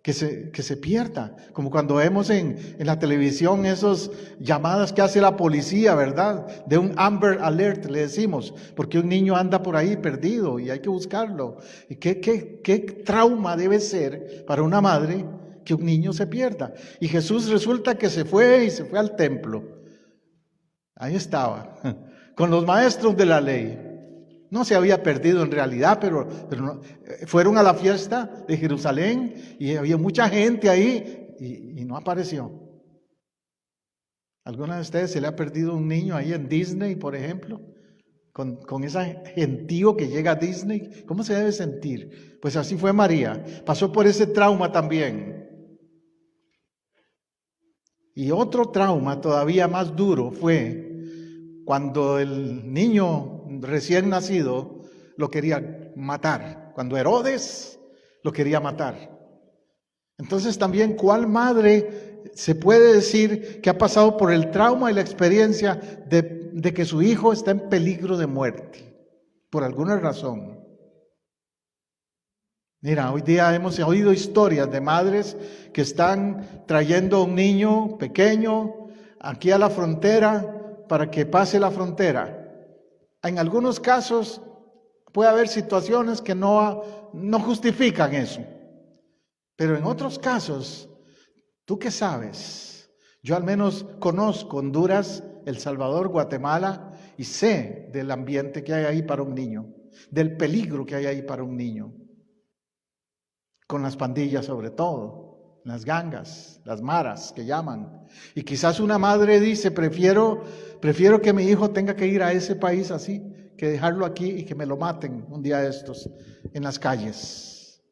Que se pierda, como cuando vemos en la televisión esas llamadas que hace la policía, ¿verdad? De un Amber Alert, le decimos, porque un niño anda por ahí perdido y hay que buscarlo. ¿Y qué trauma debe ser para una madre que un niño se pierda? Y Jesús resulta que se fue al templo. Ahí estaba, con los maestros de la ley. No se había perdido en realidad, pero no, fueron a la fiesta de Jerusalén y había mucha gente ahí y no apareció. ¿Alguna de ustedes se le ha perdido un niño ahí en Disney, por ejemplo? Con ese gentío que llega a Disney, ¿cómo se debe sentir? Pues así fue María, pasó por ese trauma también. Y otro trauma todavía más duro fue cuando el niño recién nacido lo quería matar, cuando Herodes lo quería matar. Entonces también, ¿cuál madre se puede decir que ha pasado por el trauma y la experiencia de que su hijo está en peligro de muerte, por alguna razón? Mira, hoy día hemos oído historias de madres que están trayendo a un niño pequeño aquí a la frontera para que pase la frontera. En algunos casos puede haber situaciones que no justifican eso. Pero en otros casos, ¿tú qué sabes? Yo al menos conozco Honduras, El Salvador, Guatemala y sé del ambiente que hay ahí para un niño, del peligro que hay ahí para un niño. Con las pandillas sobre todo, las gangas, las maras que llaman. Y quizás una madre dice, prefiero que mi hijo tenga que ir a ese país así, que dejarlo aquí y que me lo maten un día de estos en las calles.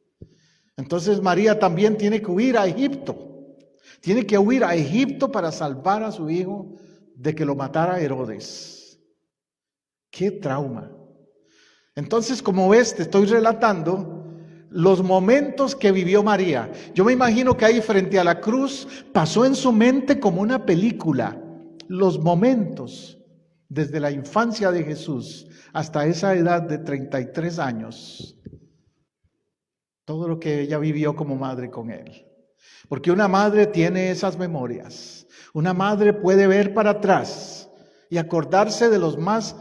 Entonces María también tiene que huir a Egipto. Tiene que huir a Egipto para salvar a su hijo de que lo matara Herodes. ¡Qué trauma! Entonces, como ves, te estoy relatando los momentos que vivió María. Yo me imagino que ahí frente a la cruz pasó en su mente como una película los momentos desde la infancia de Jesús hasta esa edad de 33 años. Todo lo que ella vivió como madre con él. Porque una madre tiene esas memorias. Una madre puede ver para atrás y acordarse de los más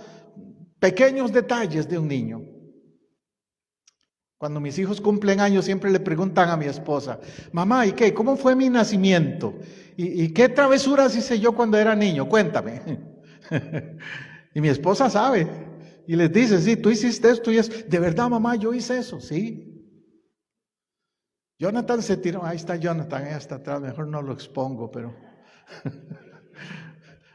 pequeños detalles de un niño. Cuando mis hijos cumplen años siempre le preguntan a mi esposa: mamá, ¿y qué? ¿Cómo fue mi nacimiento? ¿Y qué travesuras hice yo cuando era niño? Cuéntame. Y mi esposa sabe y les dice: sí, tú hiciste esto y eso. ¿De verdad, mamá, yo hice eso? Sí. Jonathan se tiró, ahí está Jonathan, ahí está atrás, mejor no lo expongo, pero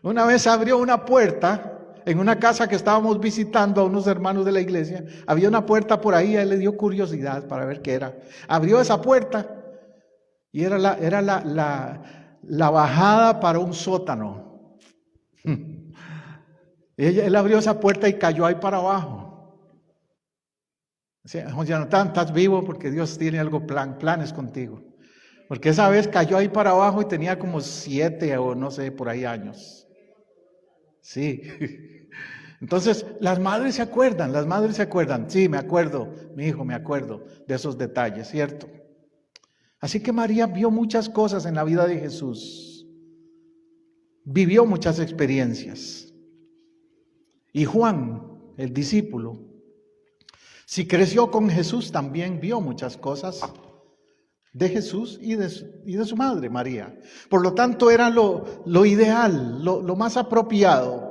una vez abrió una puerta en una casa que estábamos visitando a unos hermanos de la iglesia. Había una puerta por ahí, a él le dio curiosidad para ver qué era. Abrió esa puerta y era la bajada para un sótano. Él abrió esa puerta y cayó ahí para abajo. Jonathan, estás vivo porque Dios tiene algo planes contigo. Porque esa vez cayó ahí para abajo y tenía como 7 o no sé, por ahí años. Sí. Entonces, las madres se acuerdan. Sí, me acuerdo, mi hijo, me acuerdo de esos detalles, ¿cierto? Así que María vio muchas cosas en la vida de Jesús. Vivió muchas experiencias. Y Juan, el discípulo, si creció con Jesús, también vio muchas cosas de Jesús y de su madre, María. Por lo tanto, era lo ideal, lo más apropiado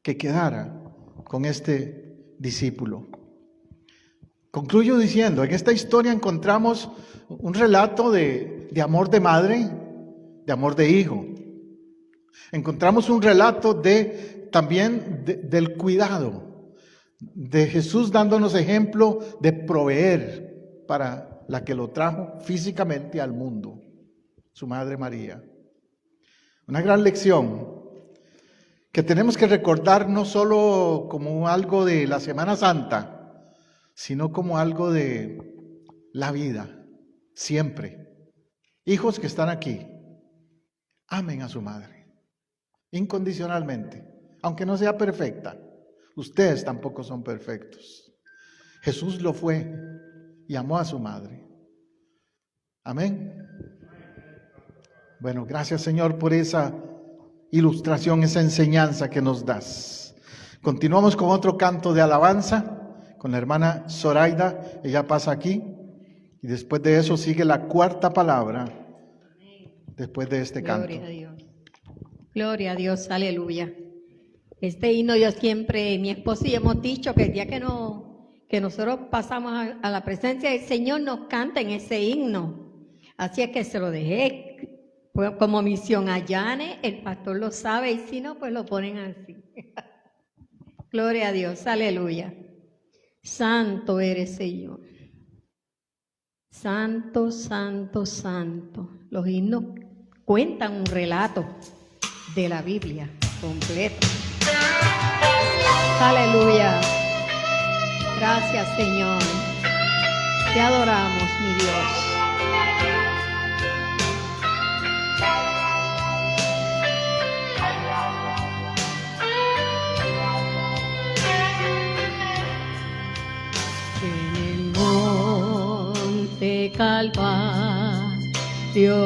que quedara con este discípulo. Concluyo diciendo, en esta historia encontramos un relato de amor de madre, de amor de hijo. Encontramos un relato también del cuidado, de Jesús dándonos ejemplo de proveer para la que lo trajo físicamente al mundo, su madre María. Una gran lección que tenemos que recordar no solo como algo de la Semana Santa, sino como algo de la vida, siempre. Hijos que están aquí, amen a su madre, incondicionalmente, aunque no sea perfecta. Ustedes tampoco son perfectos. Jesús lo fue y amó a su madre. Amén. Bueno, gracias Señor por esa ilustración, esa enseñanza que nos das. Continuamos con otro canto de alabanza con la hermana Zoraida. Ella pasa aquí y después de eso sigue la cuarta palabra después de este canto. Gloria a Dios. Gloria a Dios, aleluya. Este himno yo siempre, mi esposo y yo hemos dicho que el día que nosotros pasamos a la presencia del Señor nos canten ese himno. Así es que se lo dejé como misión a Yane, el pastor lo sabe y si no, pues lo ponen así. Gloria a Dios, aleluya. Santo eres, Señor. Santo, santo, santo. Los himnos cuentan un relato de la Biblia completo. Aleluya. Gracias, Señor. Te adoramos, mi Dios. En el monte Calvario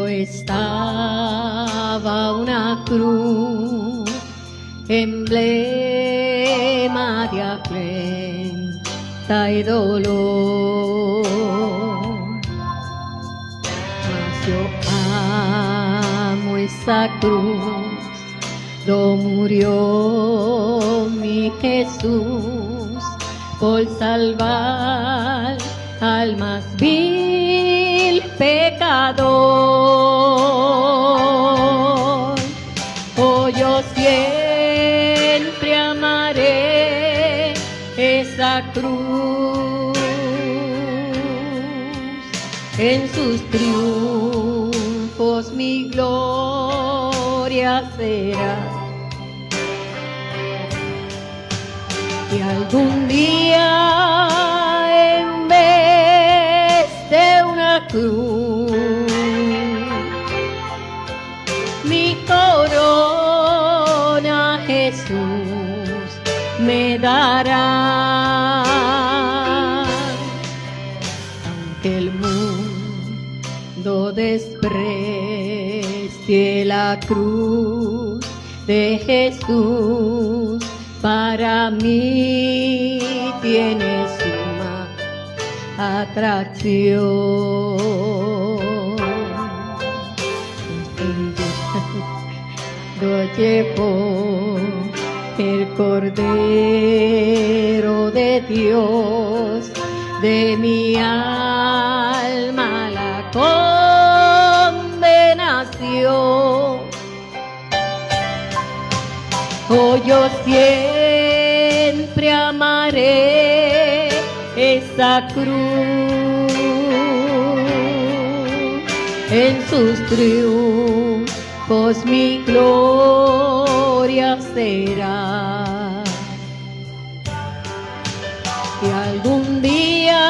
estaba una cruz, emblema de afrenta y dolor. Mas yo amo esa cruz, do murió mi Jesús por salvar al más vil pecador. Oh, yo siempre amaré esa cruz, en sus triunfos mi gloria será. Y algún día en vez de una cruz mi corona Jesús me dará. Aunque el mundo de desprecie la cruz de Jesús, para mí tiene suma atracción. Lo llevó el Cordero de Dios, de mi alma la condenación. Oh, yo siempre amaré esa cruz, en sus triunfos mi gloria será. Y algún día,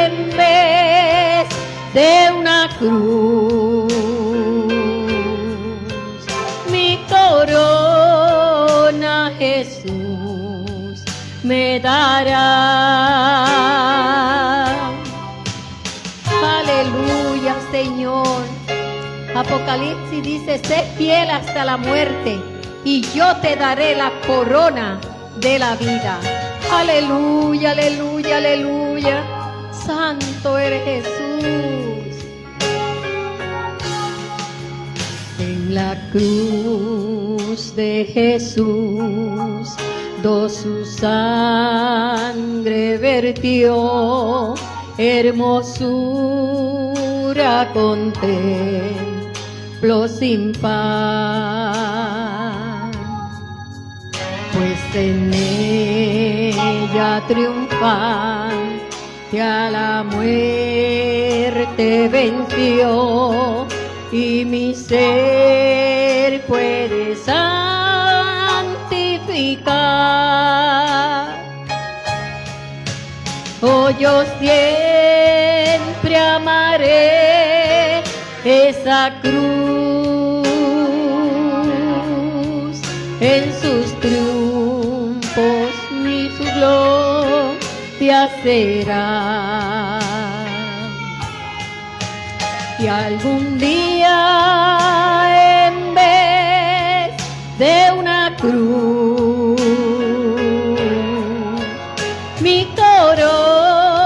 en vez de una cruz, mi corona Jesús me dará. Aleluya, Señor. Apocalipsis dice: sé fiel hasta la muerte y yo te daré la corona de la vida. Aleluya, aleluya, aleluya. Santo eres Jesús. En la cruz de Jesús, su sangre vertió, hermosura contemplo sin par, pues en ella triunfante a la muerte venció, y mi ser puede santificar. Oh, yo siempre amaré esa cruz, en sus triunfos mi su gloria será. Y algún día, en vez de una cruz, mi corona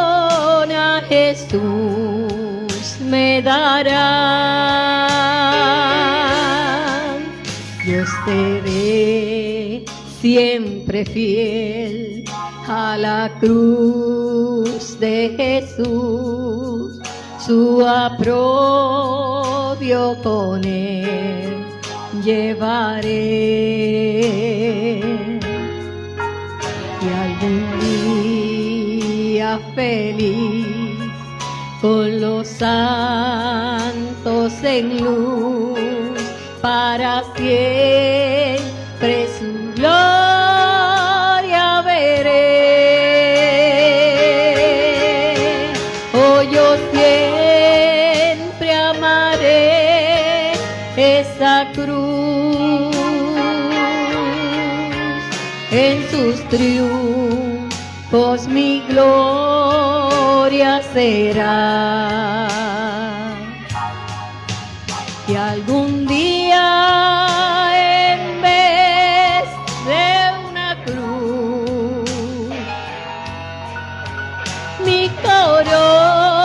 Jesús me dará. Yo seré siempre fiel a la cruz de Jesús, su aprobio con él llevaré. Y algún día feliz, con los santos en luz, para siempre su gloria veré. Oh, yo siempre amaré esa cruz, en sus triunfos mi gloria será. Y algún día, en vez de una cruz, mi corona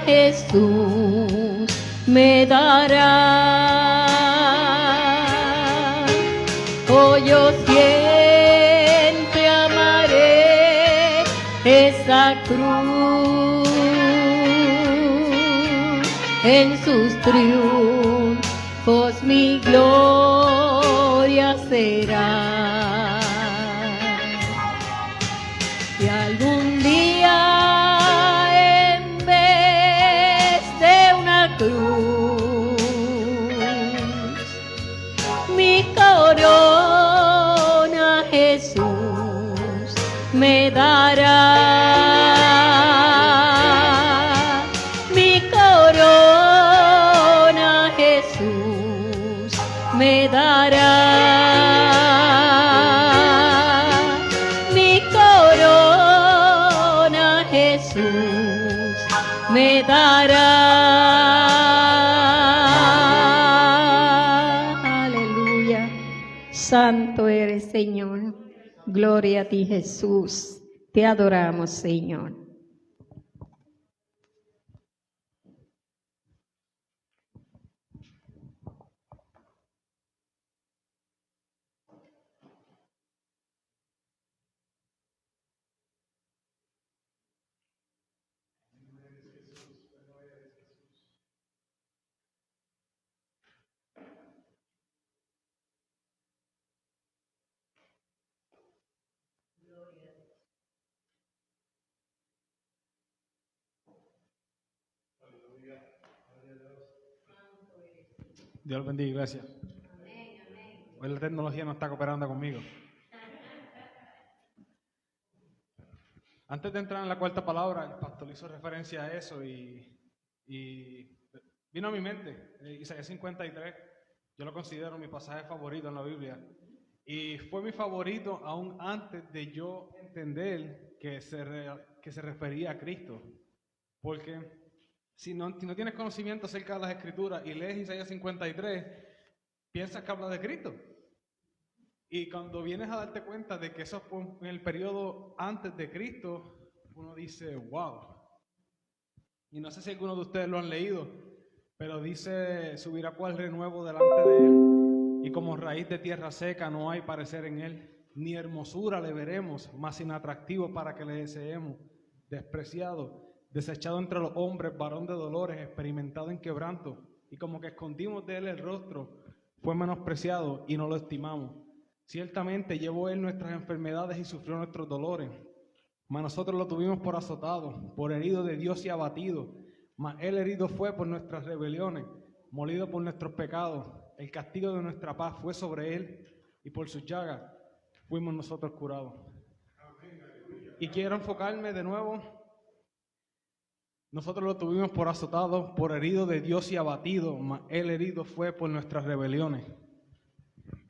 Jesús me dará. Oh, yo siempre amaré esa cruz, en sus triunfos mi gloria será. Y algún día, en vez de una cruz, mi corona Jesús me dará. Mi corona Jesús me dará. Mi corona Jesús me dará. Aleluya. Santo eres, Señor. Gloria a ti, Jesús. Te adoramos, Señor. Dios los bendiga, iglesia. Hoy la tecnología no está cooperando conmigo. Antes de entrar en la cuarta palabra, el pastor hizo referencia a eso y vino a mi mente Isaías 53. Yo lo considero mi pasaje favorito en la Biblia. Y fue mi favorito aún antes de yo entender que se refería a Cristo. Porque si no tienes conocimiento acerca de las Escrituras y lees Isaías 53, piensas que habla de Cristo. Y cuando vienes a darte cuenta de que eso fue en el periodo antes de Cristo, uno dice, wow. Y no sé si algunos de ustedes lo han leído, pero dice, subirá cual renuevo delante de él, y como raíz de tierra seca no hay parecer en él, ni hermosura le veremos, más inatractivo para que le deseemos, despreciado, desechado entre los hombres, varón de dolores, experimentado en quebranto, y como que escondimos de él el rostro, fue menospreciado y no lo estimamos. Ciertamente llevó él nuestras enfermedades y sufrió nuestros dolores, mas nosotros lo tuvimos por azotado, por herido de Dios y abatido, mas él herido fue por nuestras rebeliones, molido por nuestros pecados, el castigo de nuestra paz fue sobre él, y por sus llagas fuimos nosotros curados. Y quiero enfocarme de nuevo. Nosotros lo tuvimos por azotado, por herido de Dios y abatido, mas él herido fue por nuestras rebeliones.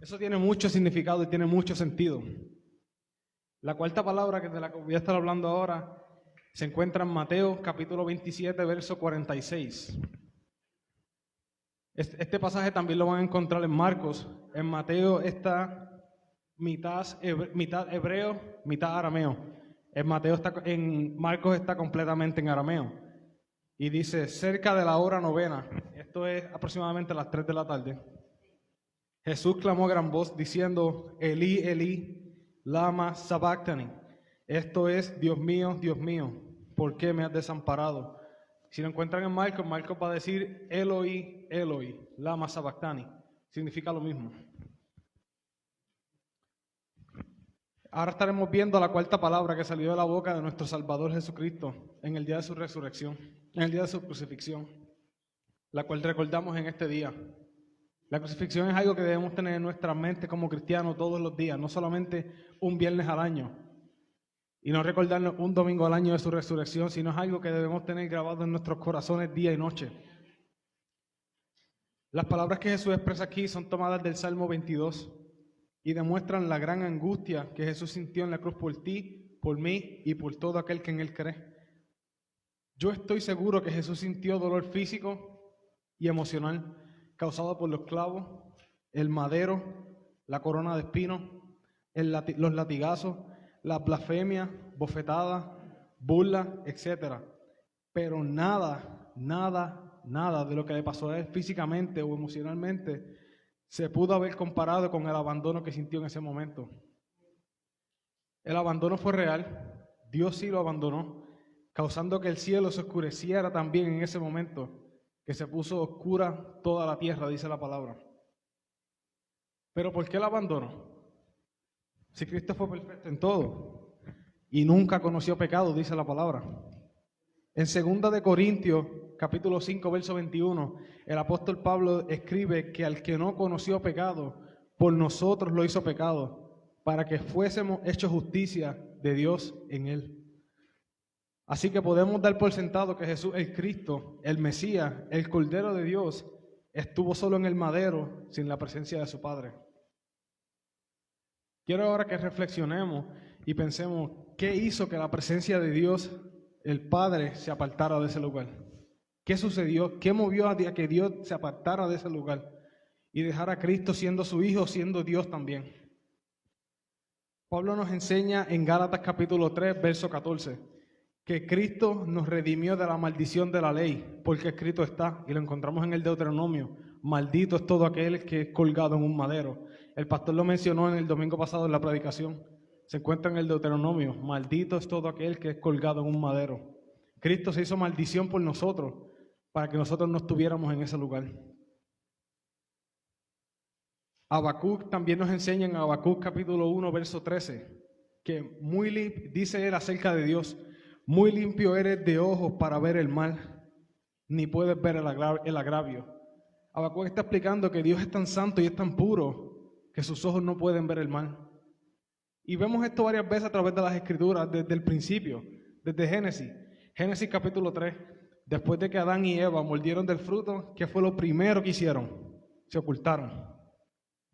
Eso tiene mucho significado y tiene mucho sentido. La cuarta palabra de la que voy a estar hablando ahora se encuentra en Mateo capítulo 27, verso 46. Este pasaje también lo van a encontrar en Marcos. En Mateo está mitad hebreo, mitad arameo. En Marcos está completamente en arameo. Y dice, cerca de la hora novena, esto es aproximadamente a las 3 de la tarde, Jesús clamó a gran voz diciendo, Elí, Elí, lama sabactani. Esto es, Dios mío, ¿por qué me has desamparado? Si lo encuentran en Marcos, Marcos va a decir, Eloi, Eloi, lama sabactani. Significa lo mismo. Ahora estaremos viendo la cuarta palabra que salió de la boca de nuestro Salvador Jesucristo en el día de su resurrección, en el día de su crucifixión, la cual recordamos en este día. La crucifixión es algo que debemos tener en nuestra mente como cristianos todos los días, no solamente un viernes al año, y no recordarnos un domingo al año de su resurrección, sino es algo que debemos tener grabado en nuestros corazones día y noche. Las palabras que Jesús expresa aquí son tomadas del Salmo 22 y demuestran la gran angustia que Jesús sintió en la cruz por ti, por mí y por todo aquel que en Él cree. Yo estoy seguro que Jesús sintió dolor físico y emocional causado por los clavos, el madero, la corona de espinos, los latigazos, las blasfemias, bofetadas, burlas, etc. Pero nada de lo que le pasó a él físicamente o emocionalmente se pudo haber comparado con el abandono que sintió en ese momento. El abandono fue real, Dios sí lo abandonó, causando que el cielo se oscureciera también en ese momento, que se puso oscura toda la tierra, dice la palabra. Pero ¿por qué el abandono? Si Cristo fue perfecto en todo y nunca conoció pecado, dice la palabra. En 2 de Corintios, capítulo 5, verso 21, el apóstol Pablo escribe que al que no conoció pecado, por nosotros lo hizo pecado, para que fuésemos hechos justicia de Dios en él. Así que podemos dar por sentado que Jesús, el Cristo, el Mesías, el Cordero de Dios, estuvo solo en el madero sin la presencia de su Padre. Quiero ahora que reflexionemos y pensemos qué hizo que la presencia de Dios el Padre se apartara de ese lugar? ¿Qué sucedió? ¿Qué movió a que Dios se apartara de ese lugar y dejara a Cristo siendo su Hijo, siendo Dios también? Pablo nos enseña en Gálatas capítulo 3, verso 14, que Cristo nos redimió de la maldición de la ley, porque escrito está, y lo encontramos en el Deuteronomio: maldito es todo aquel que es colgado en un madero. El pastor lo mencionó en el domingo pasado en la predicación. Se encuentra en el Deuteronomio: maldito es todo aquel que es colgado en un madero. Cristo se hizo maldición por nosotros, para que nosotros no estuviéramos en ese lugar. Habacuc también nos enseña en Habacuc capítulo 1, verso 13, que dice él acerca de Dios: muy limpio eres de ojos para ver el mal, ni puedes ver el agravio. Habacuc está explicando que Dios es tan santo y es tan puro que sus ojos no pueden ver el mal. Y vemos esto varias veces a través de las Escrituras, desde el principio, desde Génesis. Génesis capítulo 3, después de que Adán y Eva mordieron del fruto, ¿qué fue lo primero que hicieron? Se ocultaron.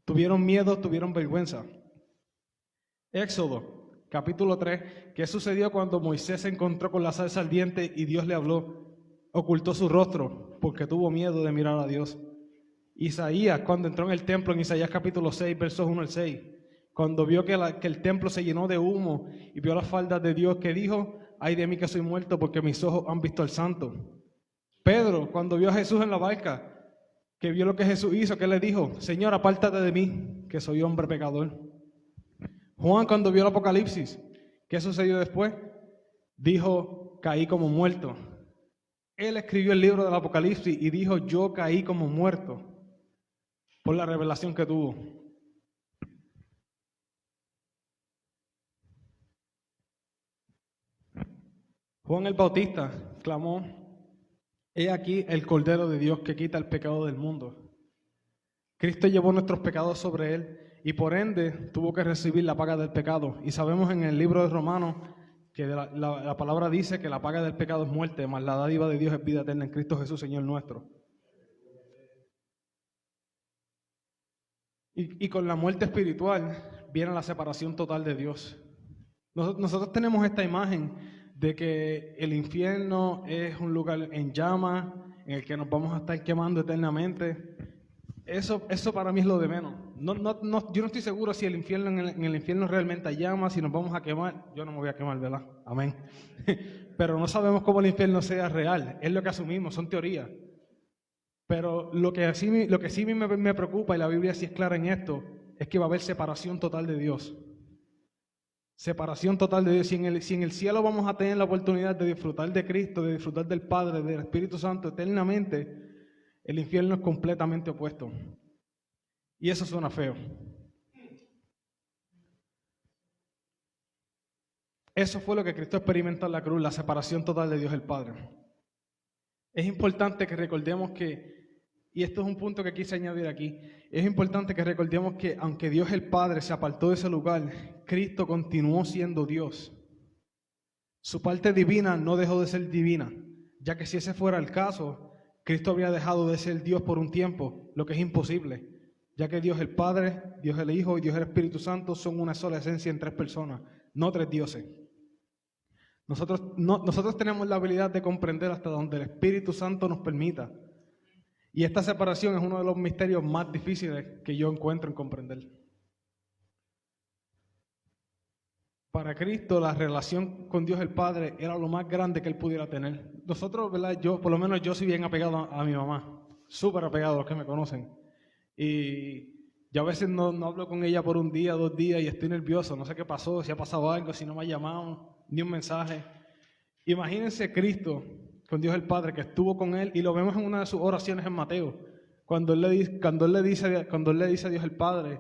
Tuvieron miedo, tuvieron vergüenza. Éxodo capítulo 3, ¿qué sucedió cuando Moisés se encontró con la zarza ardiente y Dios le habló? Ocultó su rostro porque tuvo miedo de mirar a Dios. Isaías, cuando entró en el templo, en Isaías capítulo 6, versos 1 al 6, cuando vio que el templo se llenó de humo y vio las faldas de Dios, que dijo: ay de mí que soy muerto, porque mis ojos han visto al Santo. Pedro, cuando vio a Jesús en la barca, que vio lo que Jesús hizo, que le dijo: Señor, apártate de mí, que soy hombre pecador. Juan, cuando vio el Apocalipsis, ¿qué sucedió después? Dijo: caí como muerto. Él escribió el libro del Apocalipsis y dijo: yo caí como muerto por la revelación que tuvo. Juan el Bautista clamó: he aquí el Cordero de Dios que quita el pecado del mundo. Cristo llevó nuestros pecados sobre él y por ende tuvo que recibir la paga del pecado. Y sabemos en el libro de Romanos que la palabra dice que la paga del pecado es muerte, mas la dádiva de Dios es vida eterna en Cristo Jesús, Señor nuestro. Y con la muerte espiritual viene la separación total de Dios. Nosotros tenemos esta imagen de que el infierno es un lugar en llamas, en el que nos vamos a estar quemando eternamente. Eso para mí es lo de menos. Yo no estoy seguro si en el infierno realmente hay llamas, si nos vamos a quemar. Yo no me voy a quemar, ¿verdad? Amén. Pero no sabemos cómo el infierno sea real. Es lo que asumimos, son teorías. Pero lo que sí me preocupa, y la Biblia sí es clara en esto, es que va a haber separación total de Dios. Separación total de Dios. Si en el cielo vamos a tener la oportunidad de disfrutar de Cristo, de disfrutar del Padre, del Espíritu Santo eternamente, el infierno es completamente opuesto. Y eso suena feo. Eso fue lo que Cristo experimentó en la cruz, la separación total de Dios el Padre. Es importante que recordemos que, y esto es un punto que quise añadir aquí, es importante que recordemos que aunque Dios el Padre se apartó de ese lugar, Cristo continuó siendo Dios. Su parte divina no dejó de ser divina, ya que si ese fuera el caso, Cristo habría dejado de ser Dios por un tiempo, lo que es imposible, ya que Dios el Padre, Dios el Hijo y Dios el Espíritu Santo son una sola esencia en tres personas, no tres dioses. Nosotros tenemos la habilidad de comprender hasta donde el Espíritu Santo nos permita. Y esta separación es uno de los misterios más difíciles que yo encuentro en comprender. Para Cristo, la relación con Dios el Padre era lo más grande que Él pudiera tener. Nosotros, ¿verdad? Por lo menos yo soy bien apegado a mi mamá, súper apegado a los que me conocen. Y yo a veces no hablo con ella por un día, 2 días y estoy nervioso, no sé qué pasó, si ha pasado algo, si no me ha llamado, ni un mensaje. Imagínense Cristo con Dios el Padre, que estuvo con Él, y lo vemos en una de sus oraciones en Mateo, cuando él le dice a Dios el Padre: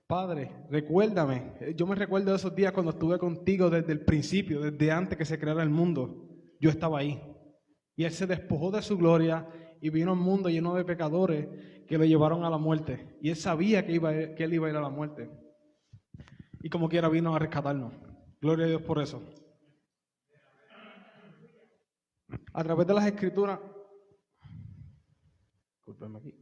Padre, recuérdame. Yo me recuerdo de esos días cuando estuve contigo desde el principio, desde antes que se creara el mundo. Yo estaba ahí. Y Él se despojó de su gloria y vino a un mundo lleno de pecadores que lo llevaron a la muerte. Y Él sabía que Él iba a ir a la muerte. Y como quiera vino a rescatarnos. Gloria a Dios por eso. A través de las Escrituras, discúlpenme aquí.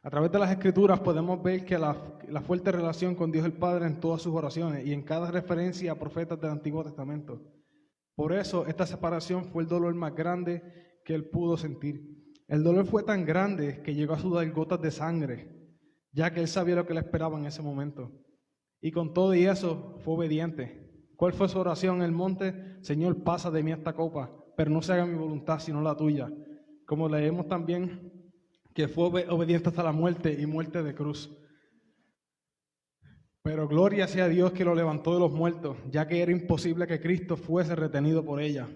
A través de las Escrituras podemos ver que la fuerte relación con Dios el Padre en todas sus oraciones y en cada referencia a profetas del Antiguo Testamento. Por eso esta separación fue el dolor más grande que él pudo sentir. El dolor fue tan grande que llegó a sudar gotas de sangre, ya que él sabía lo que le esperaba en ese momento. Y con todo y eso fue obediente. ¿Cuál fue su oración en el monte? Señor, pasa de mí esta copa, pero no se haga mi voluntad sino la tuya. Como leemos también que fue obediente hasta la muerte y muerte de cruz. Pero gloria sea a Dios que lo levantó de los muertos, ya que era imposible que Cristo fuese retenido por ella.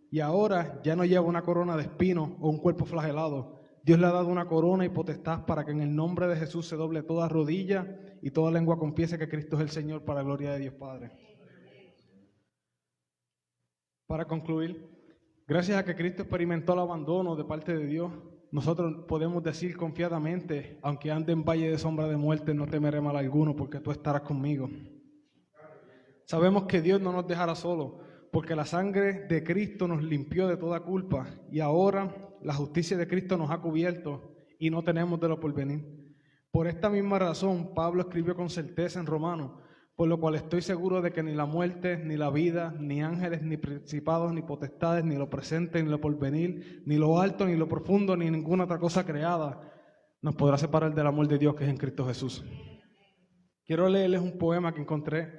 Y ahora ya no lleva una corona de espinos o un cuerpo flagelado. Dios le ha dado una corona y potestad para que en el nombre de Jesús se doble toda rodilla y toda lengua confiese que Cristo es el Señor, para la gloria de Dios Padre. Para concluir, gracias a que Cristo experimentó el abandono de parte de Dios, nosotros podemos decir confiadamente, aunque ande en valle de sombra de muerte, no temeré mal alguno, porque tú estarás conmigo. Sabemos que Dios no nos dejará solos, porque la sangre de Cristo nos limpió de toda culpa, y ahora la justicia de Cristo nos ha cubierto, y no tenemos de lo por venir. Por esta misma razón, Pablo escribió con certeza en Romanos, por lo cual estoy seguro de que ni la muerte, ni la vida, ni ángeles, ni principados, ni potestades, ni lo presente, ni lo porvenir, ni lo alto, ni lo profundo, ni ninguna otra cosa creada nos podrá separar del amor de Dios que es en Cristo Jesús. Quiero leerles un poema que encontré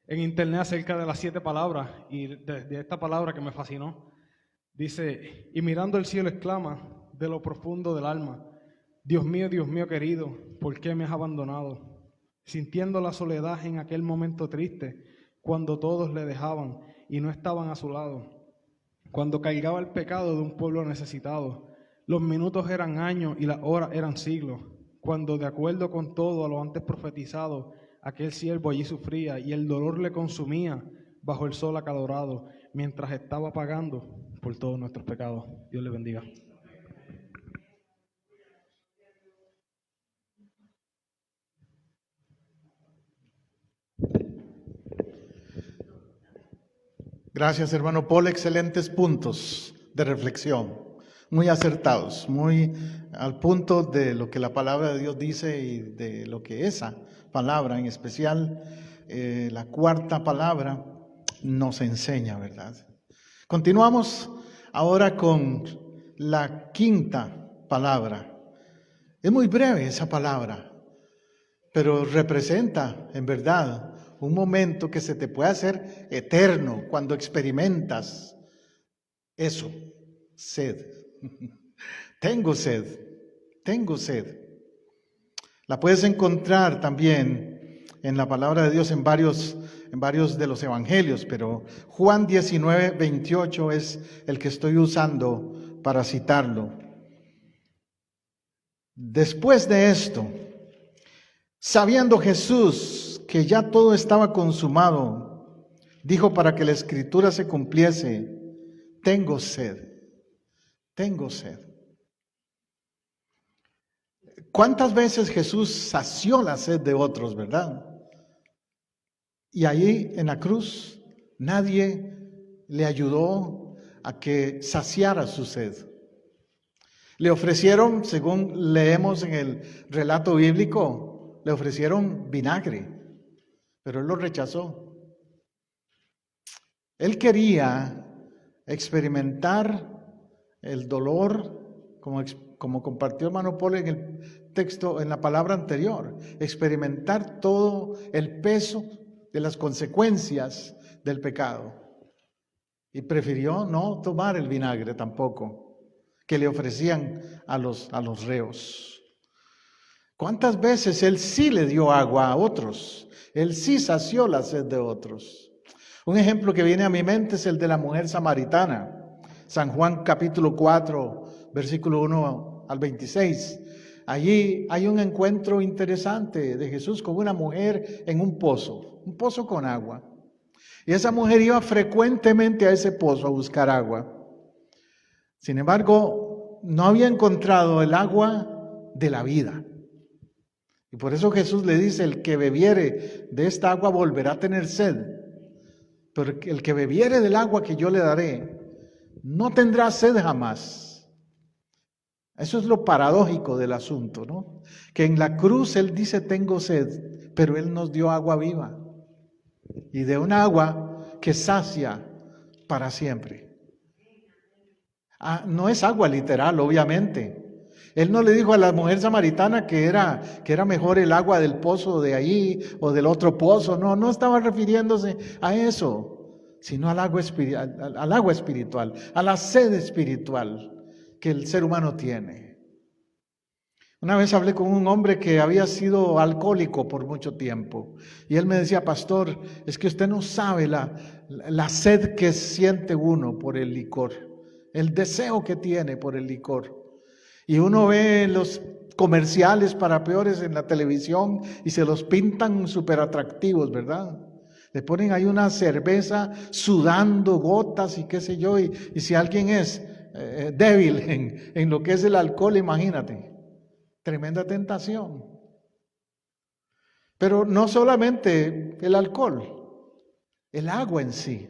en internet acerca de las 7 palabras y de esta palabra que me fascinó. Dice, y mirando el cielo exclama de lo profundo del alma, Dios mío querido, ¿por qué me has abandonado? Sintiendo la soledad en aquel momento triste, cuando todos le dejaban y no estaban a su lado, cuando cargaba el pecado de un pueblo necesitado, los minutos eran años y las horas eran siglos, cuando de acuerdo con todo a lo antes profetizado, aquel siervo allí sufría y el dolor le consumía bajo el sol acalorado, mientras estaba pagando por todos nuestros pecados. Dios le bendiga. Gracias, hermano Paul. Excelentes puntos de reflexión, muy acertados, muy al punto de lo que la palabra de Dios dice y de lo que esa palabra, en especial la 4ª palabra, nos enseña, ¿verdad? Continuamos ahora con la 5ª palabra. Es muy breve esa palabra, pero representa, en verdad, un momento que se te puede hacer eterno cuando experimentas eso, sed. Tengo sed, tengo sed. La puedes encontrar también en la palabra de Dios en varios de los evangelios, pero Juan 19:28 es el que estoy usando para citarlo. Después de esto, sabiendo Jesús que ya todo estaba consumado, dijo para que la escritura se cumpliese, tengo sed, tengo sed. ¿Cuántas veces Jesús sació la sed de otros, verdad? Y ahí en la cruz nadie le ayudó a que saciara su sed. Le ofrecieron, según leemos en el relato bíblico, le ofrecieron vinagre, pero él lo rechazó. Él quería experimentar el dolor, como compartió hermano Paul en el texto, en la palabra anterior, experimentar todo el peso de las consecuencias del pecado. Y prefirió no tomar el vinagre tampoco, que le ofrecían a los reos. ¿Cuántas veces él sí le dio agua a otros? Él sí sació la sed de otros. Un ejemplo que viene a mi mente es el de la mujer samaritana. San Juan capítulo 4, versículo 1 al 26. Allí hay un encuentro interesante de Jesús con una mujer en un pozo con agua. Y esa mujer iba frecuentemente a ese pozo a buscar agua. Sin embargo, no había encontrado el agua de la vida. Y por eso Jesús le dice, el que bebiere de esta agua volverá a tener sed. Pero el que bebiere del agua que yo le daré, no tendrá sed jamás. Eso es lo paradójico del asunto, ¿no? Que en la cruz Él dice, tengo sed, pero Él nos dio agua viva. Y de un agua que sacia para siempre. No es agua literal, obviamente. Él no le dijo a la mujer samaritana que era mejor el agua del pozo de ahí o del otro pozo. No estaba refiriéndose a eso, sino al agua espiritual, a la sed espiritual que el ser humano tiene. Una vez hablé con un hombre que había sido alcohólico por mucho tiempo y él me decía: pastor, es que usted no sabe la sed que siente uno por el licor, el deseo que tiene por el licor. Y uno ve los comerciales para peores en la televisión y se los pintan súper atractivos, ¿verdad? Le ponen ahí una cerveza sudando gotas y qué sé yo, y si alguien es débil en lo que es el alcohol, imagínate, tremenda tentación. Pero no solamente el alcohol, el agua en sí.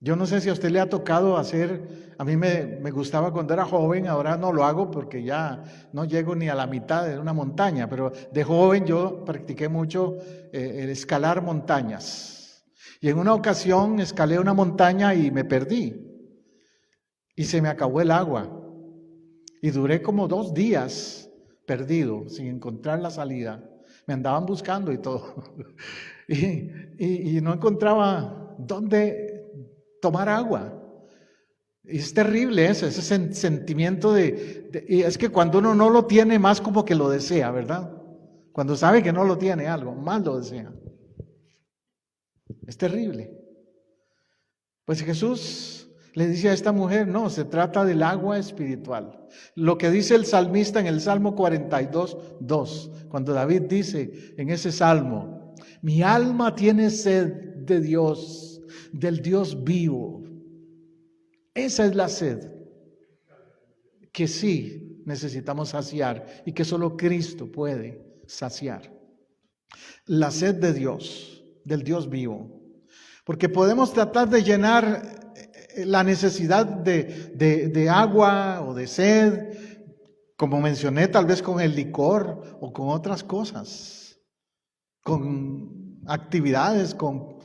Yo no sé si a usted le ha tocado hacer, a mí me gustaba cuando era joven, ahora no lo hago porque ya no llego ni a la mitad de una montaña, pero de joven yo practiqué mucho el escalar montañas. Y en una ocasión escalé una montaña y me perdí y se me acabó el agua y duré como 2 días perdido sin encontrar la salida. Me andaban buscando y todo y no encontraba dónde tomar agua. Y es terrible ese sentimiento y es que cuando uno no lo tiene, más como que lo desea, ¿verdad? Cuando sabe que no lo tiene algo, más lo desea. Es terrible. Pues Jesús le dice a esta mujer: no, se trata del agua espiritual. Lo que dice el salmista en el Salmo 42:2, cuando David dice en ese salmo: mi alma tiene sed de Dios, del Dios vivo. Esa es la sed que sí necesitamos saciar y que solo Cristo puede saciar. La sed de Dios, del Dios vivo. Porque podemos tratar de llenar la necesidad de agua o de sed, como mencioné, tal vez con el licor o con otras cosas, con actividades, con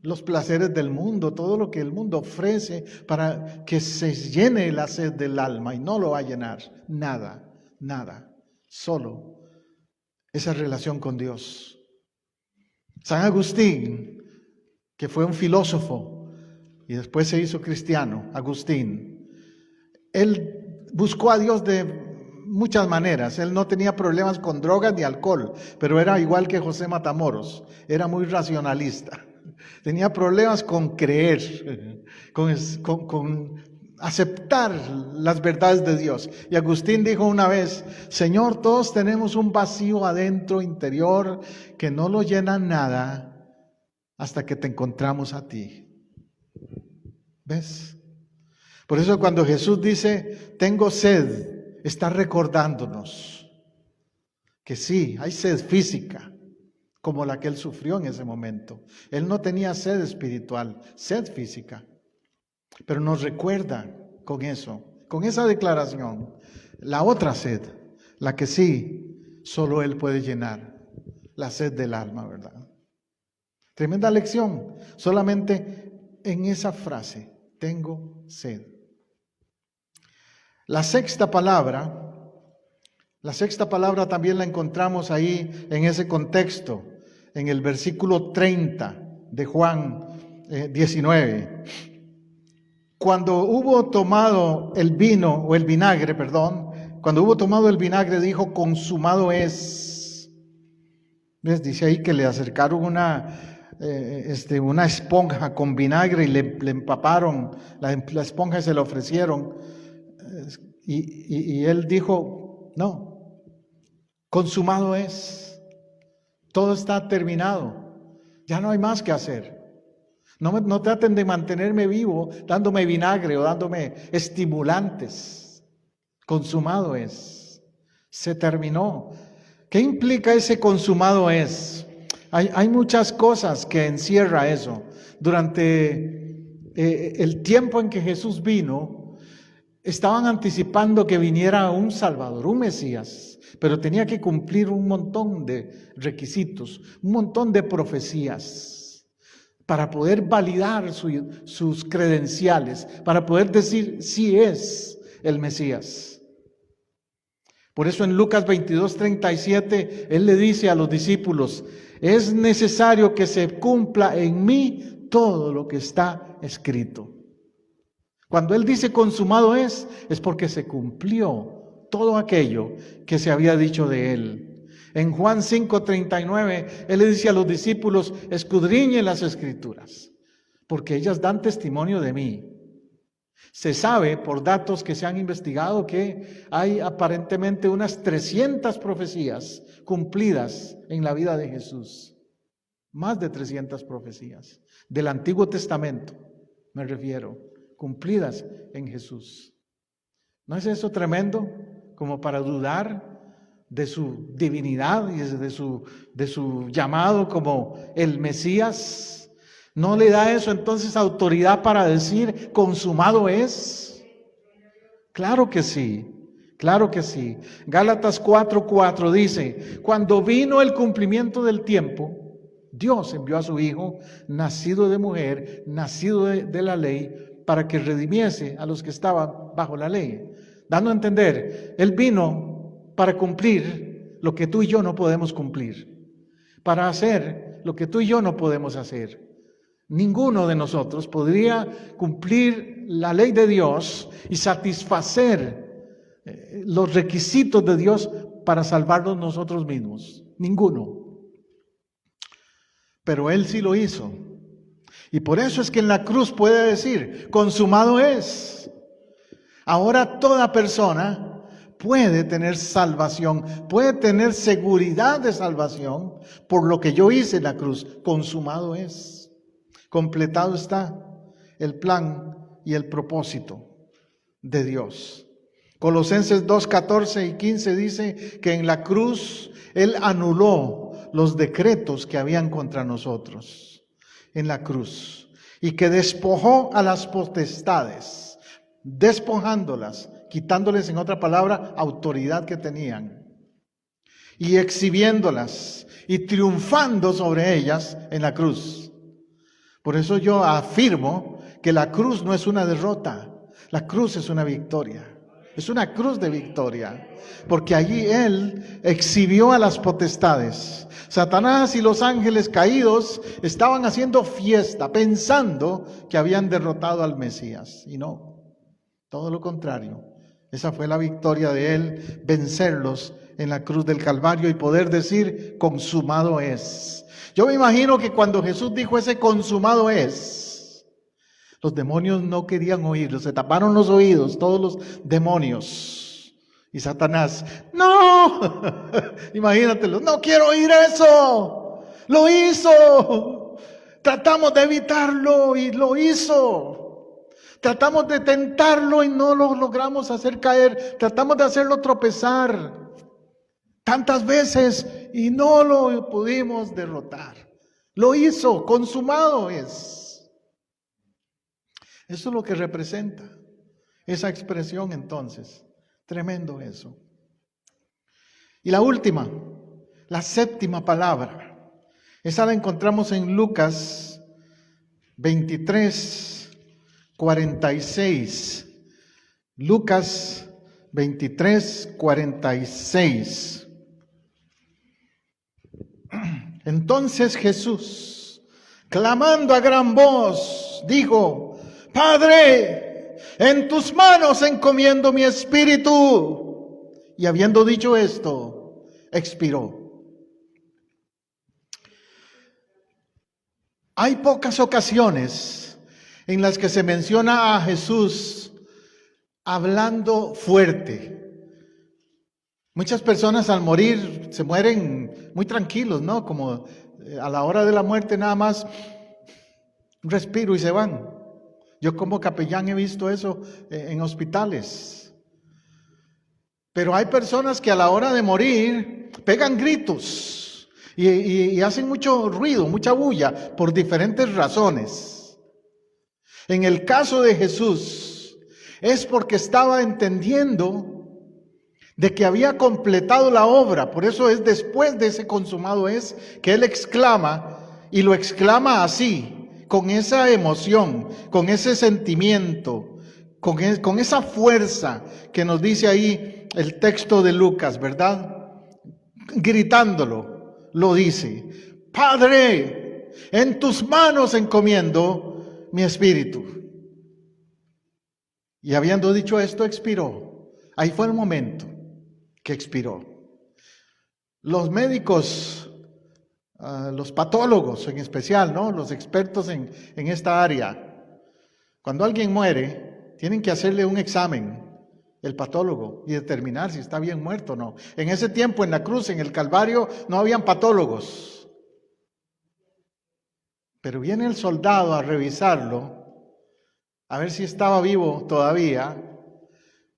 los placeres del mundo, todo lo que el mundo ofrece para que se llene la sed del alma, y no lo va a llenar, nada, solo esa relación con Dios. San Agustín, que fue un filósofo y después se hizo cristiano, Agustín, él buscó a Dios de muchas maneras. Él no tenía problemas con drogas ni alcohol, pero era igual que José Matamoros, era muy racionalista. Tenía problemas con creer, con aceptar las verdades de Dios. Y Agustín dijo una vez: Señor, todos tenemos un vacío adentro, interior, que no lo llena nada hasta que te encontramos a ti. ¿Ves? Por eso cuando Jesús dice: tengo sed, está recordándonos que sí, hay sed física, como la que él sufrió en ese momento. Él no tenía sed espiritual, sed física. Pero nos recuerda con eso, con esa declaración, la otra sed, la que sí, solo Él puede llenar, la sed del alma, ¿verdad? Tremenda lección, solamente en esa frase, tengo sed. La sexta palabra también la encontramos ahí en ese contexto, en el versículo 30 de Juan 19. Cuando hubo tomado el vino, o el vinagre, cuando hubo tomado el vinagre, dijo: consumado es. ¿Ves? Dice ahí que le acercaron una esponja con vinagre y le empaparon la esponja y se la ofrecieron. Y él dijo: no, consumado es. Todo está terminado. Ya no hay más que hacer. No traten de mantenerme vivo dándome vinagre o dándome estimulantes. Consumado es. Se terminó. ¿Qué implica ese consumado es? Hay muchas cosas que encierra eso. Durante el tiempo en que Jesús vino, estaban anticipando que viniera un Salvador, un Mesías, pero tenía que cumplir un montón de requisitos, un montón de profecías. para poder validar sus credenciales, para poder decir si es el Mesías. Por eso en Lucas 22:37, Él le dice a los discípulos, es necesario que se cumpla en mí todo lo que está escrito. Cuando Él dice consumado es porque se cumplió todo aquello que se había dicho de Él. En Juan 5:39, Él le dice a los discípulos, escudriñen las Escrituras, porque ellas dan testimonio de mí. Se sabe por datos que se han investigado que hay aparentemente unas 300 profecías cumplidas en la vida de Jesús. Más de 300 profecías. Del Antiguo Testamento, me refiero, cumplidas en Jesús. ¿No es eso tremendo como para dudar de su divinidad y de su llamado como el Mesías? ¿No le da eso entonces autoridad para decir consumado es? Claro que sí, claro que sí. Gálatas 4:4 dice, cuando vino el cumplimiento del tiempo, Dios envió a su Hijo, nacido de mujer, nacido de la ley, para que redimiese a los que estaban bajo la ley. Dando a entender, Él vino para cumplir lo que tú y yo no podemos cumplir, para hacer lo que tú y yo no podemos hacer. Ninguno de nosotros podría cumplir la ley de Dios y satisfacer los requisitos de Dios para salvarnos nosotros mismos. Ninguno. Pero Él sí lo hizo. Y por eso es que en la cruz puede decir, consumado es. Ahora toda persona puede tener salvación, puede tener seguridad de salvación por lo que yo hice en la cruz. Consumado es. Completado está el plan y el propósito de Dios. Colosenses 2:14 y 15 dice que en la cruz Él anuló los decretos que habían contra nosotros en la cruz y que despojó a las potestades, despojándolas, quitándoles en otra palabra autoridad que tenían y exhibiéndolas y triunfando sobre ellas en la cruz. Por eso yo afirmo que la cruz no es una derrota, la cruz es una victoria, es una cruz de victoria, porque allí Él exhibió a las potestades. Satanás y los ángeles caídos estaban haciendo fiesta, pensando que habían derrotado al Mesías, y no, todo lo contrario. Esa fue la victoria de Él, vencerlos en la cruz del Calvario y poder decir, consumado es. Yo me imagino que cuando Jesús dijo ese consumado es, los demonios no querían oírlo, se taparon los oídos, todos los demonios. Y Satanás, ¡no! Imagínatelo, no quiero oír eso, lo hizo. Tratamos de evitarlo y lo hizo. Tratamos de tentarlo y no lo logramos hacer caer, tratamos de hacerlo tropezar tantas veces y no lo pudimos derrotar. Lo hizo, consumado es. Eso es lo que representa esa expresión entonces. Tremendo eso. Y la última, la séptima palabra. Esa la encontramos en Lucas 23:46. Lucas 23:46. Entonces Jesús, clamando a gran voz, dijo, Padre, en tus manos encomiendo mi espíritu. Y habiendo dicho esto, expiró. Hay pocas ocasiones en las que se menciona a Jesús hablando fuerte. Muchas personas al morir se mueren muy tranquilos, ¿no? Como a la hora de la muerte nada más un respiro y se van. Yo como capellán he visto eso en hospitales. Pero hay personas que a la hora de morir pegan gritos y hacen mucho ruido, mucha bulla por diferentes razones. En el caso de Jesús es porque estaba entendiendo de que había completado la obra. Por eso es después de ese consumado es que Él exclama, y lo exclama así, con esa emoción, con ese sentimiento, con esa fuerza que nos dice ahí el texto de Lucas, ¿verdad? Gritándolo, lo dice: Padre, en tus manos encomiendo mi espíritu. Y habiendo dicho esto, expiró. Ahí fue el momento que expiró. Los médicos, los patólogos en especial, ¿no? Los expertos en esta área, cuando alguien muere, tienen que hacerle un examen, el patólogo, y determinar si está bien muerto o no. En ese tiempo, en la cruz, en el Calvario, no habían patólogos. Pero viene el soldado a revisarlo, a ver si estaba vivo todavía.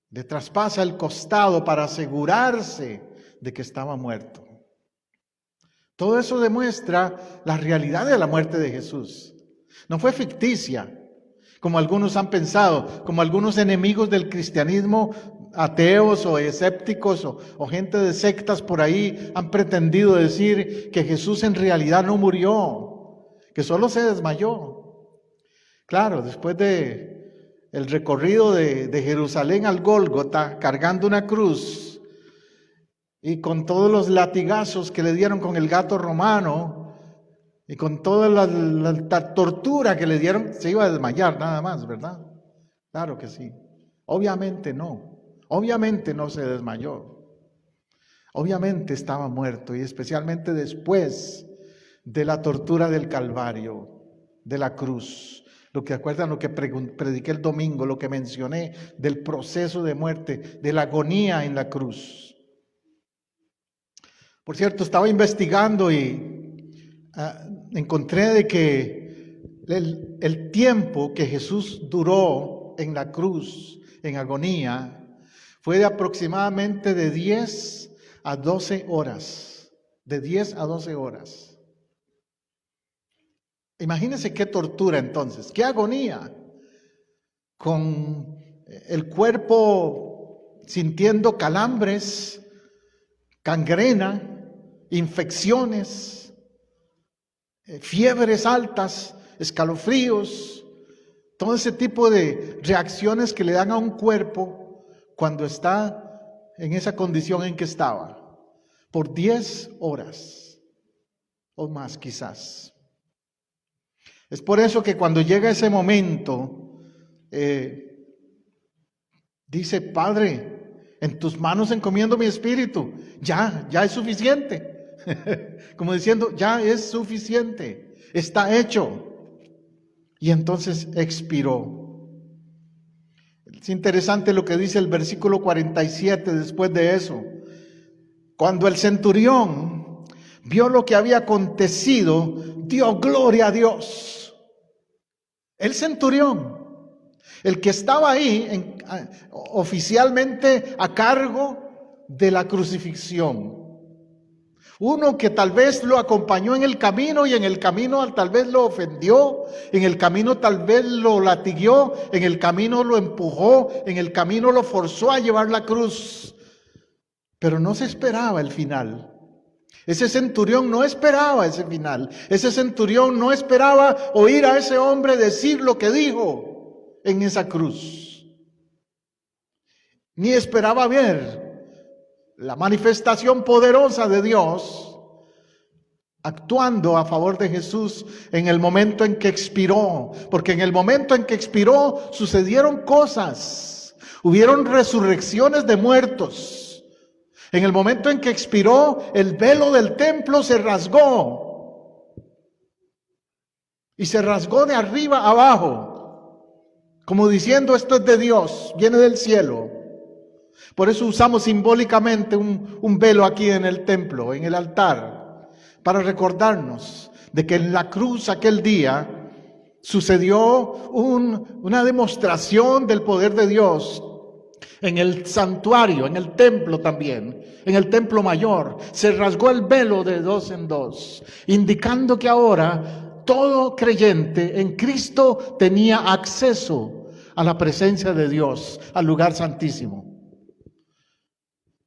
Le traspasa el costado para asegurarse de que estaba muerto. Todo eso demuestra la realidad de la muerte de Jesús. No fue ficticia, como algunos han pensado, como algunos enemigos del cristianismo, ateos o escépticos o gente de sectas por ahí han pretendido decir que Jesús en realidad no murió, que solo se desmayó. Claro, después de el recorrido de Jerusalén al Gólgota, cargando una cruz y con todos los latigazos que le dieron con el gato romano y con toda la tortura que le dieron, se iba a desmayar nada más, ¿verdad? Claro que sí. Obviamente no se desmayó. Obviamente estaba muerto, y especialmente después de la tortura del Calvario, de la cruz. Lo que acuerdan, lo que prediqué el domingo, lo que mencioné del proceso de muerte, de la agonía en la cruz. Por cierto, estaba investigando y encontré de que el tiempo que Jesús duró en la cruz, en agonía, fue de aproximadamente de 10 a 12 horas. De 10 a 12 horas. Imagínense qué tortura entonces, qué agonía, con el cuerpo sintiendo calambres, gangrena, infecciones, fiebres altas, escalofríos, todo ese tipo de reacciones que le dan a un cuerpo cuando está en esa condición en que estaba, por 10 horas o más quizás. Es por eso que cuando llega ese momento, dice: Padre, en tus manos encomiendo mi espíritu. Ya es suficiente. Como diciendo, ya es suficiente. Está hecho. Y entonces expiró. Es interesante lo que dice el versículo 47 después de eso. Cuando el centurión vio lo que había acontecido, dio gloria a Dios. El centurión, el que estaba ahí oficialmente a cargo de la crucifixión. Uno que tal vez lo acompañó en el camino y en el camino tal vez lo ofendió, en el camino tal vez lo latigueó, en el camino lo empujó, en el camino lo forzó a llevar la cruz. Pero no se esperaba el final. Ese centurión no esperaba ese final. Ese centurión no esperaba oír a ese hombre decir lo que dijo en esa cruz. Ni esperaba ver la manifestación poderosa de Dios actuando a favor de Jesús en el momento en que expiró. Porque en el momento en que expiró sucedieron cosas. Hubieron resurrecciones de muertos. En el momento en que expiró, el velo del templo se rasgó. Y se rasgó de arriba a abajo, como diciendo: esto es de Dios, viene del cielo. Por eso usamos simbólicamente un velo aquí en el templo, en el altar, para recordarnos de que en la cruz aquel día sucedió una demostración del poder de Dios. En el santuario, en el templo también, en el templo mayor, se rasgó el velo de dos en dos, indicando que ahora todo creyente en Cristo tenía acceso a la presencia de Dios, al lugar santísimo.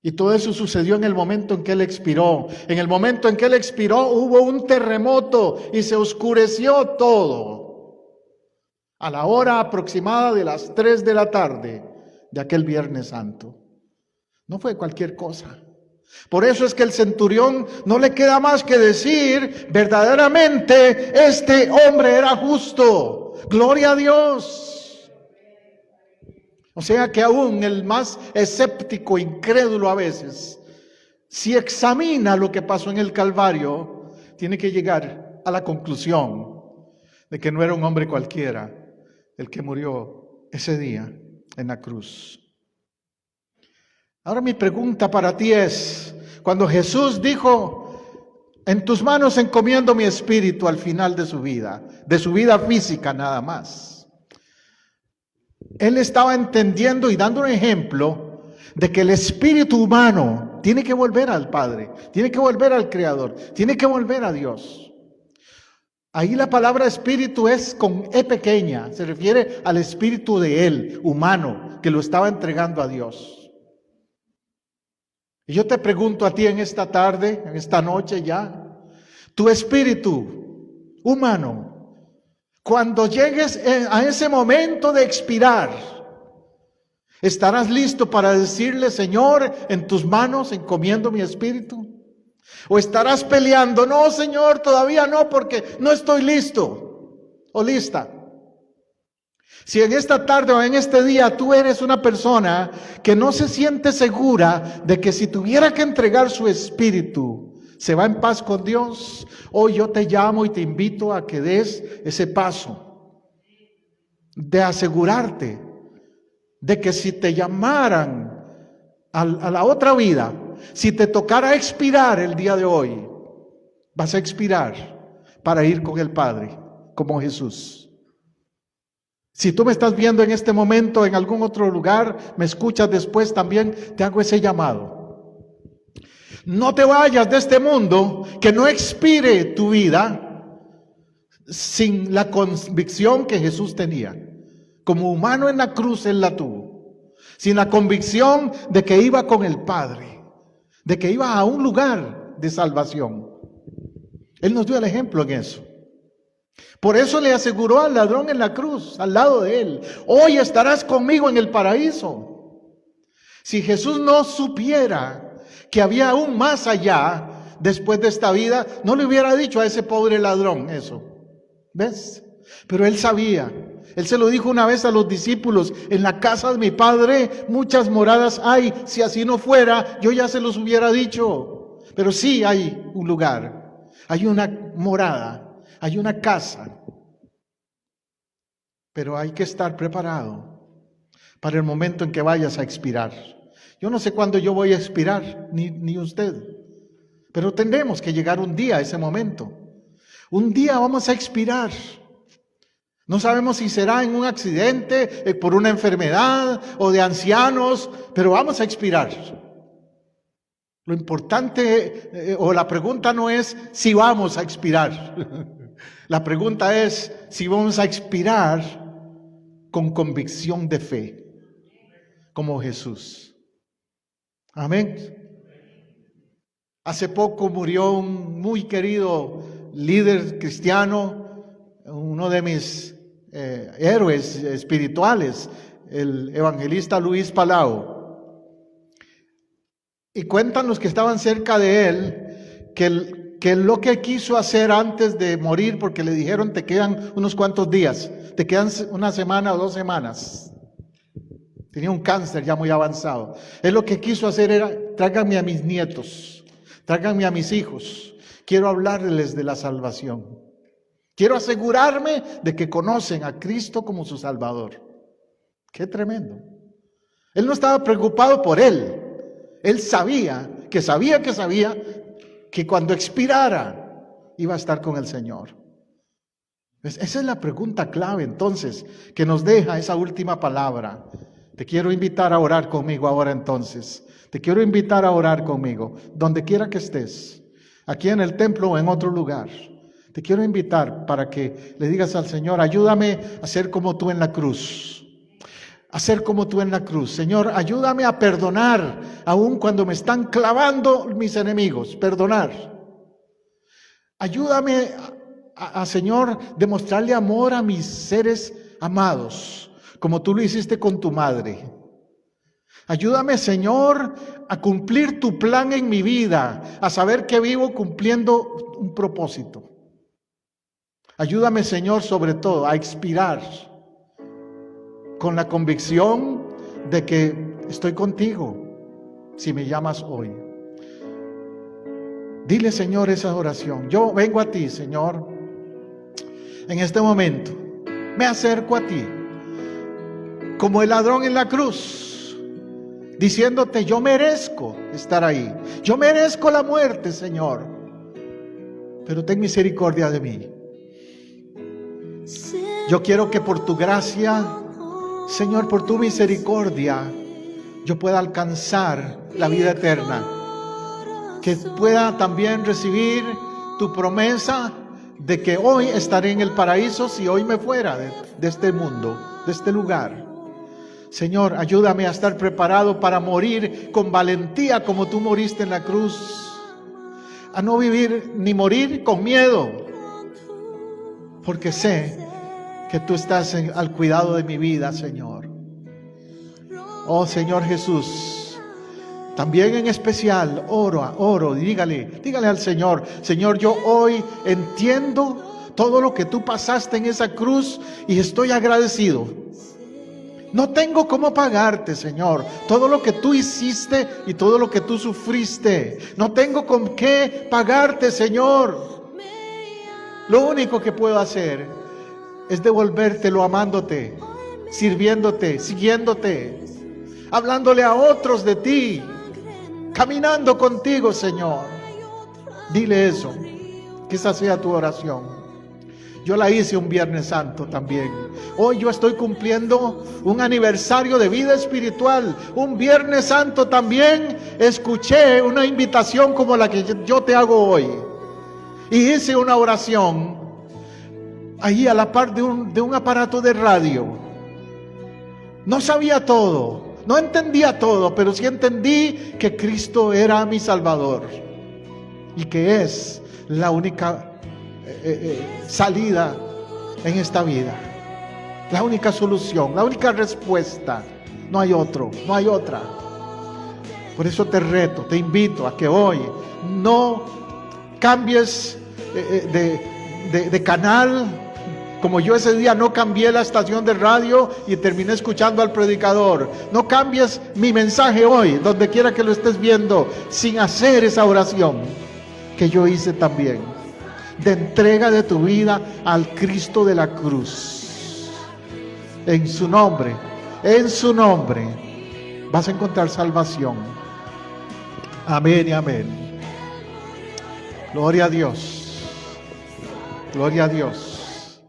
Y todo eso sucedió en el momento en que Él expiró. En el momento en que Él expiró hubo un terremoto y se oscureció todo. a la hora aproximada de las 3 de la tarde de aquel Viernes Santo. No fue cualquier cosa. Por eso es que el centurión no le queda más que decir, verdaderamente este hombre era justo. Gloria a Dios. O sea que aún el más escéptico, incrédulo a veces, si examina lo que pasó en el Calvario, tiene que llegar a la conclusión de que no era un hombre cualquiera el que murió ese día en la cruz. Ahora mi pregunta para ti es, cuando Jesús dijo, en tus manos encomiendo mi espíritu al final de su vida física nada más. Él estaba entendiendo y dando un ejemplo de que el espíritu humano tiene que volver al Padre, tiene que volver al Creador, tiene que volver a Dios. Ahí la palabra espíritu es con E pequeña, se refiere al espíritu de Él, humano, que lo estaba entregando a Dios. Y yo te pregunto a ti en esta tarde, en esta noche ya, tu espíritu humano, cuando llegues a ese momento de expirar, ¿estarás listo para decirle, Señor, en tus manos encomiendo mi espíritu? ¿O estarás peleando? No, Señor, todavía no, porque no estoy listo o lista. Si en esta tarde o en este día tú eres una persona que no se siente segura de que si tuviera que entregar su espíritu, se va en paz con Dios, hoy yo te llamo y te invito a que des ese paso de asegurarte de que si te llamaran a la otra vida, si te tocara expirar el día de hoy, vas a expirar para ir con el Padre, como Jesús. Si tú me estás viendo en este momento en algún otro lugar, me escuchas después también, te hago ese llamado. No te vayas de este mundo, que no expire tu vida sin la convicción que Jesús tenía. Como humano en la cruz, Él la tuvo. Sin la convicción de que iba con el Padre, de que iba a un lugar de salvación. Él nos dio el ejemplo en eso. Por eso le aseguró al ladrón en la cruz, al lado de él, hoy estarás conmigo en el paraíso. Si Jesús no supiera que había aún más allá después de esta vida, no le hubiera dicho a ese pobre ladrón eso. ¿Ves? Pero él sabía. Él se lo dijo una vez a los discípulos, en la casa de mi Padre muchas moradas hay, si así no fuera, yo ya se los hubiera dicho. Pero sí hay un lugar, hay una morada. Hay una casa, pero hay que estar preparado para el momento en que vayas a expirar. Yo no sé cuándo yo voy a expirar, ni usted, pero tendremos que llegar un día a ese momento. Un día vamos a expirar. No sabemos si será en un accidente, por una enfermedad o de ancianos, pero vamos a expirar. Lo importante o la pregunta no es si vamos a expirar. La pregunta es si vamos a expirar con convicción de fe, como Jesús. Amén. Hace poco murió un muy querido líder cristiano, uno de mis héroes espirituales, el evangelista Luis Palau. Y cuentan los que estaban cerca de él que lo que quiso hacer antes de morir, porque le dijeron te quedan unos cuantos días, te quedan una semana o 2 semanas. Tenía un cáncer ya muy avanzado. Él lo que quiso hacer era, tráiganme a mis nietos, tráiganme a mis hijos, quiero hablarles de la salvación. Quiero asegurarme de que conocen a Cristo como su Salvador. Qué tremendo. Él no estaba preocupado por él. Él sabía que cuando expirara iba a estar con el Señor. Esa es la pregunta clave entonces que nos deja esa última palabra. Te quiero invitar a orar conmigo ahora entonces. Te quiero invitar a orar conmigo, donde quiera que estés, aquí en el templo o en otro lugar. Te quiero invitar para que le digas al Señor, ayúdame a ser como tú en la cruz. A ser como tú en la cruz. Señor, ayúdame a perdonar, aun cuando me están clavando mis enemigos. Perdonar. Ayúdame a Señor, demostrarle amor a mis seres amados, como tú lo hiciste con tu madre. Ayúdame, Señor, a cumplir tu plan en mi vida, a saber que vivo cumpliendo un propósito. Ayúdame, Señor, sobre todo a expirar con la convicción de que estoy contigo si me llamas hoy. Dile, Señor, esa oración. Yo vengo a ti, Señor, en este momento. Me acerco a ti, como el ladrón en la cruz, diciéndote, yo merezco estar ahí. Yo merezco la muerte, Señor, pero ten misericordia de mí. Yo quiero que por tu gracia, Señor, por tu misericordia, yo pueda alcanzar la vida eterna. Que pueda también recibir tu promesa de que hoy estaré en el paraíso si hoy me fuera de este mundo, de este lugar. Señor, ayúdame a estar preparado para morir con valentía como tú moriste en la cruz. A no vivir ni morir con miedo, porque sé que tú estás al cuidado de mi vida, Señor. Oh Señor Jesús, también en especial oro, dígale al Señor, Señor, yo hoy entiendo todo lo que tú pasaste en esa cruz y estoy agradecido. No tengo cómo pagarte, Señor, todo lo que tú hiciste y todo lo que tú sufriste. No tengo con qué pagarte, Señor. Lo único que puedo hacer es devolvértelo amándote, sirviéndote, siguiéndote, hablándole a otros de ti, caminando contigo, Señor. Dile eso, que esa sea tu oración. Yo la hice un Viernes Santo también. Hoy yo estoy cumpliendo un aniversario de vida espiritual. Un Viernes Santo también escuché una invitación como la que yo te hago hoy. Y hice una oración ahí a la par de un aparato de radio. No sabía todo, no entendía todo, pero sí entendí que Cristo era mi Salvador y que es la única salida en esta vida, la única solución, la única respuesta. No hay otro, no hay otra. Por eso te reto, te invito a que hoy no cambies de canal, como yo ese día no cambié la estación de radio y terminé escuchando al predicador. No cambies mi mensaje hoy, donde quiera que lo estés viendo, sin hacer esa oración que yo hice también, de entrega de tu vida al Cristo de la cruz. En su nombre vas a encontrar salvación. Amén y amén. Gloria a Dios. Gloria a Dios.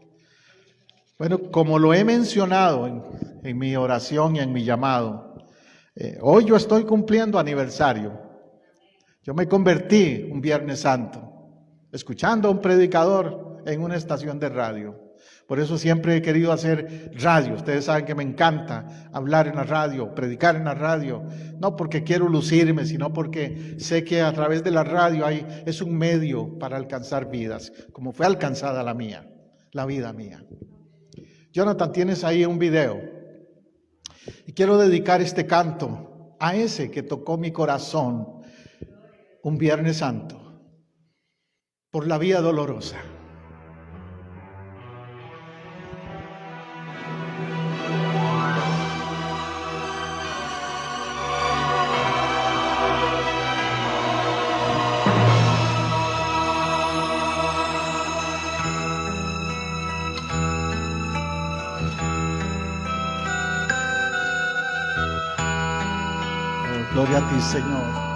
Bueno, como lo he mencionado en mi oración y en mi llamado, hoy yo estoy cumpliendo aniversario. Yo me convertí un Viernes Santo, escuchando a un predicador en una estación de radio. Por eso siempre he querido hacer radio. Ustedes saben que me encanta hablar en la radio, predicar en la radio. No porque quiero lucirme, sino porque sé que a través de la radio es un medio para alcanzar vidas, como fue alcanzada la mía, la vida mía. Jonathan, tienes ahí un video. Y quiero dedicar este canto a ese que tocó mi corazón un Viernes Santo, por la vía dolorosa. Gloria a ti, Señor.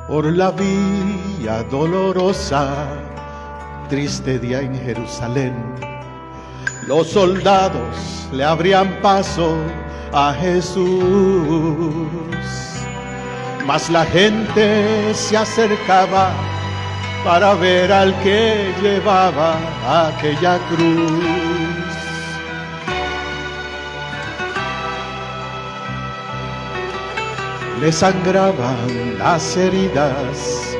Por la vía dolorosa, triste día en Jerusalén, los soldados le abrían paso a Jesús, mas la gente se acercaba para ver al que llevaba aquella cruz. Le sangraban las heridas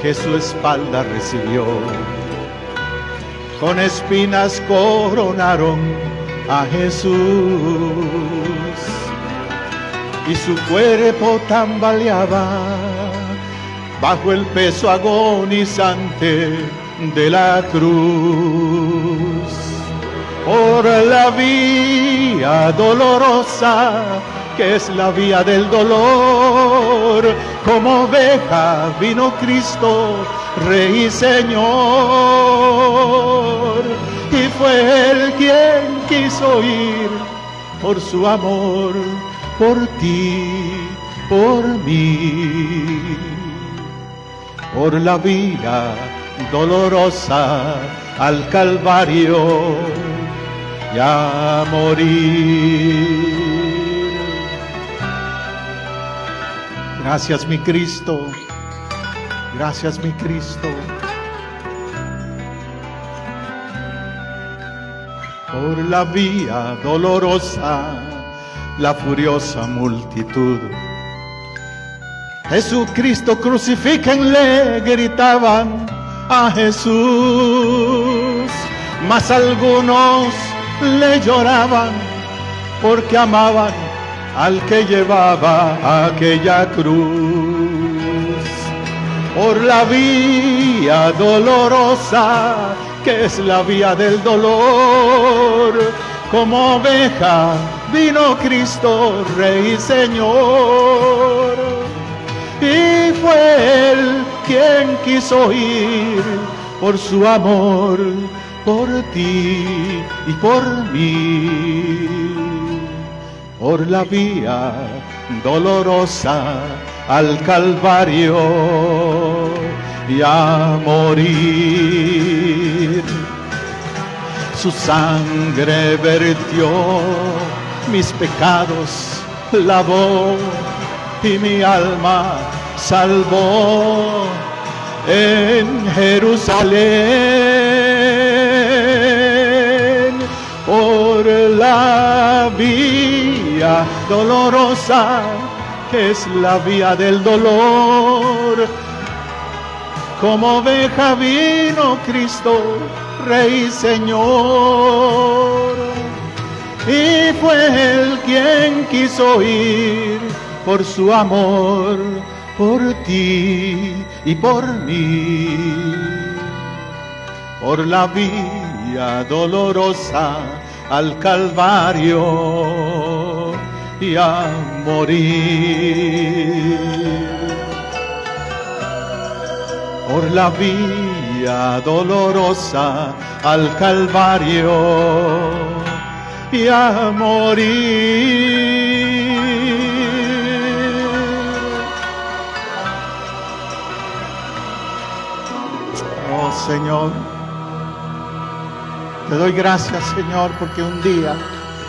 que su espalda recibió. con espinas coronaron a Jesús, y su cuerpo tambaleaba bajo el peso agonizante de la cruz. Por la vía dolorosa, que es la vía del dolor, como oveja vino Cristo, Rey y Señor, y fue Él quien quiso ir por su amor, por ti, por mí, por la vía dolorosa al Calvario y a morir. Gracias, mi Cristo. Gracias, mi Cristo. Por la vía dolorosa, la furiosa multitud. Jesucristo, crucifíquenle, gritaban a Jesús, mas algunos le lloraban porque amaban al que llevaba aquella cruz. Por la vía dolorosa, que es la vía del dolor, como oveja vino Cristo, Rey y Señor, y fue Él quien quiso ir por su amor, por ti y por mí, por la vía dolorosa al Calvario y a morir. Su sangre vertió, mis pecados lavó y mi alma salvó en Jerusalén. Por la vía dolorosa, que es la vía del dolor, como oveja vino Cristo, Rey y Señor, y fue Él quien quiso ir por su amor, por ti y por mí, por la vía dolorosa al Calvario y a morir. Por la vía dolorosa al Calvario y a morir. Oh Señor, te doy gracias, Señor, porque un día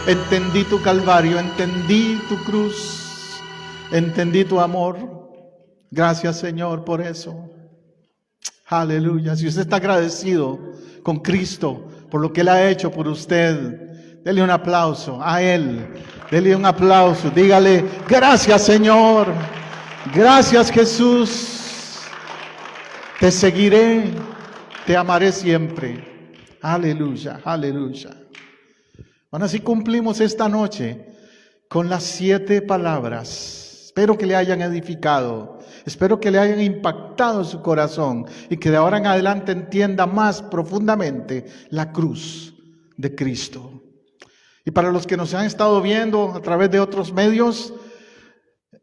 entendí tu Calvario, entendí tu cruz, entendí tu amor. Gracias, Señor, por eso. Aleluya. Si usted está agradecido con Cristo por lo que Él ha hecho por usted, dele un aplauso a Él. Dele un aplauso. Dígale, gracias, Señor. Gracias, Jesús. Te seguiré, te amaré siempre. Aleluya, aleluya. Bueno, así cumplimos esta noche con las 7 palabras. Espero que le hayan edificado. Espero que le hayan impactado su corazón y que de ahora en adelante entienda más profundamente la cruz de Cristo. Y para los que nos han estado viendo a través de otros medios,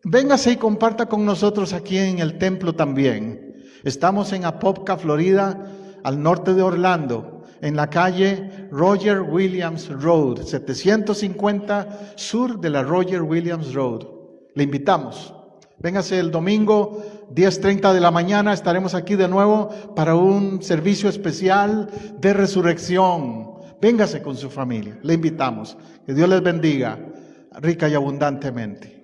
véngase y comparta con nosotros aquí en el templo también. Estamos en Apopka, Florida, al norte de Orlando, en la calle Roger Williams Road, 750 sur de la Roger Williams Road. Le invitamos. Véngase el domingo, 10:30 de la mañana, estaremos aquí de nuevo para un servicio especial de resurrección. Véngase con su familia, le invitamos. Que Dios les bendiga rica y abundantemente.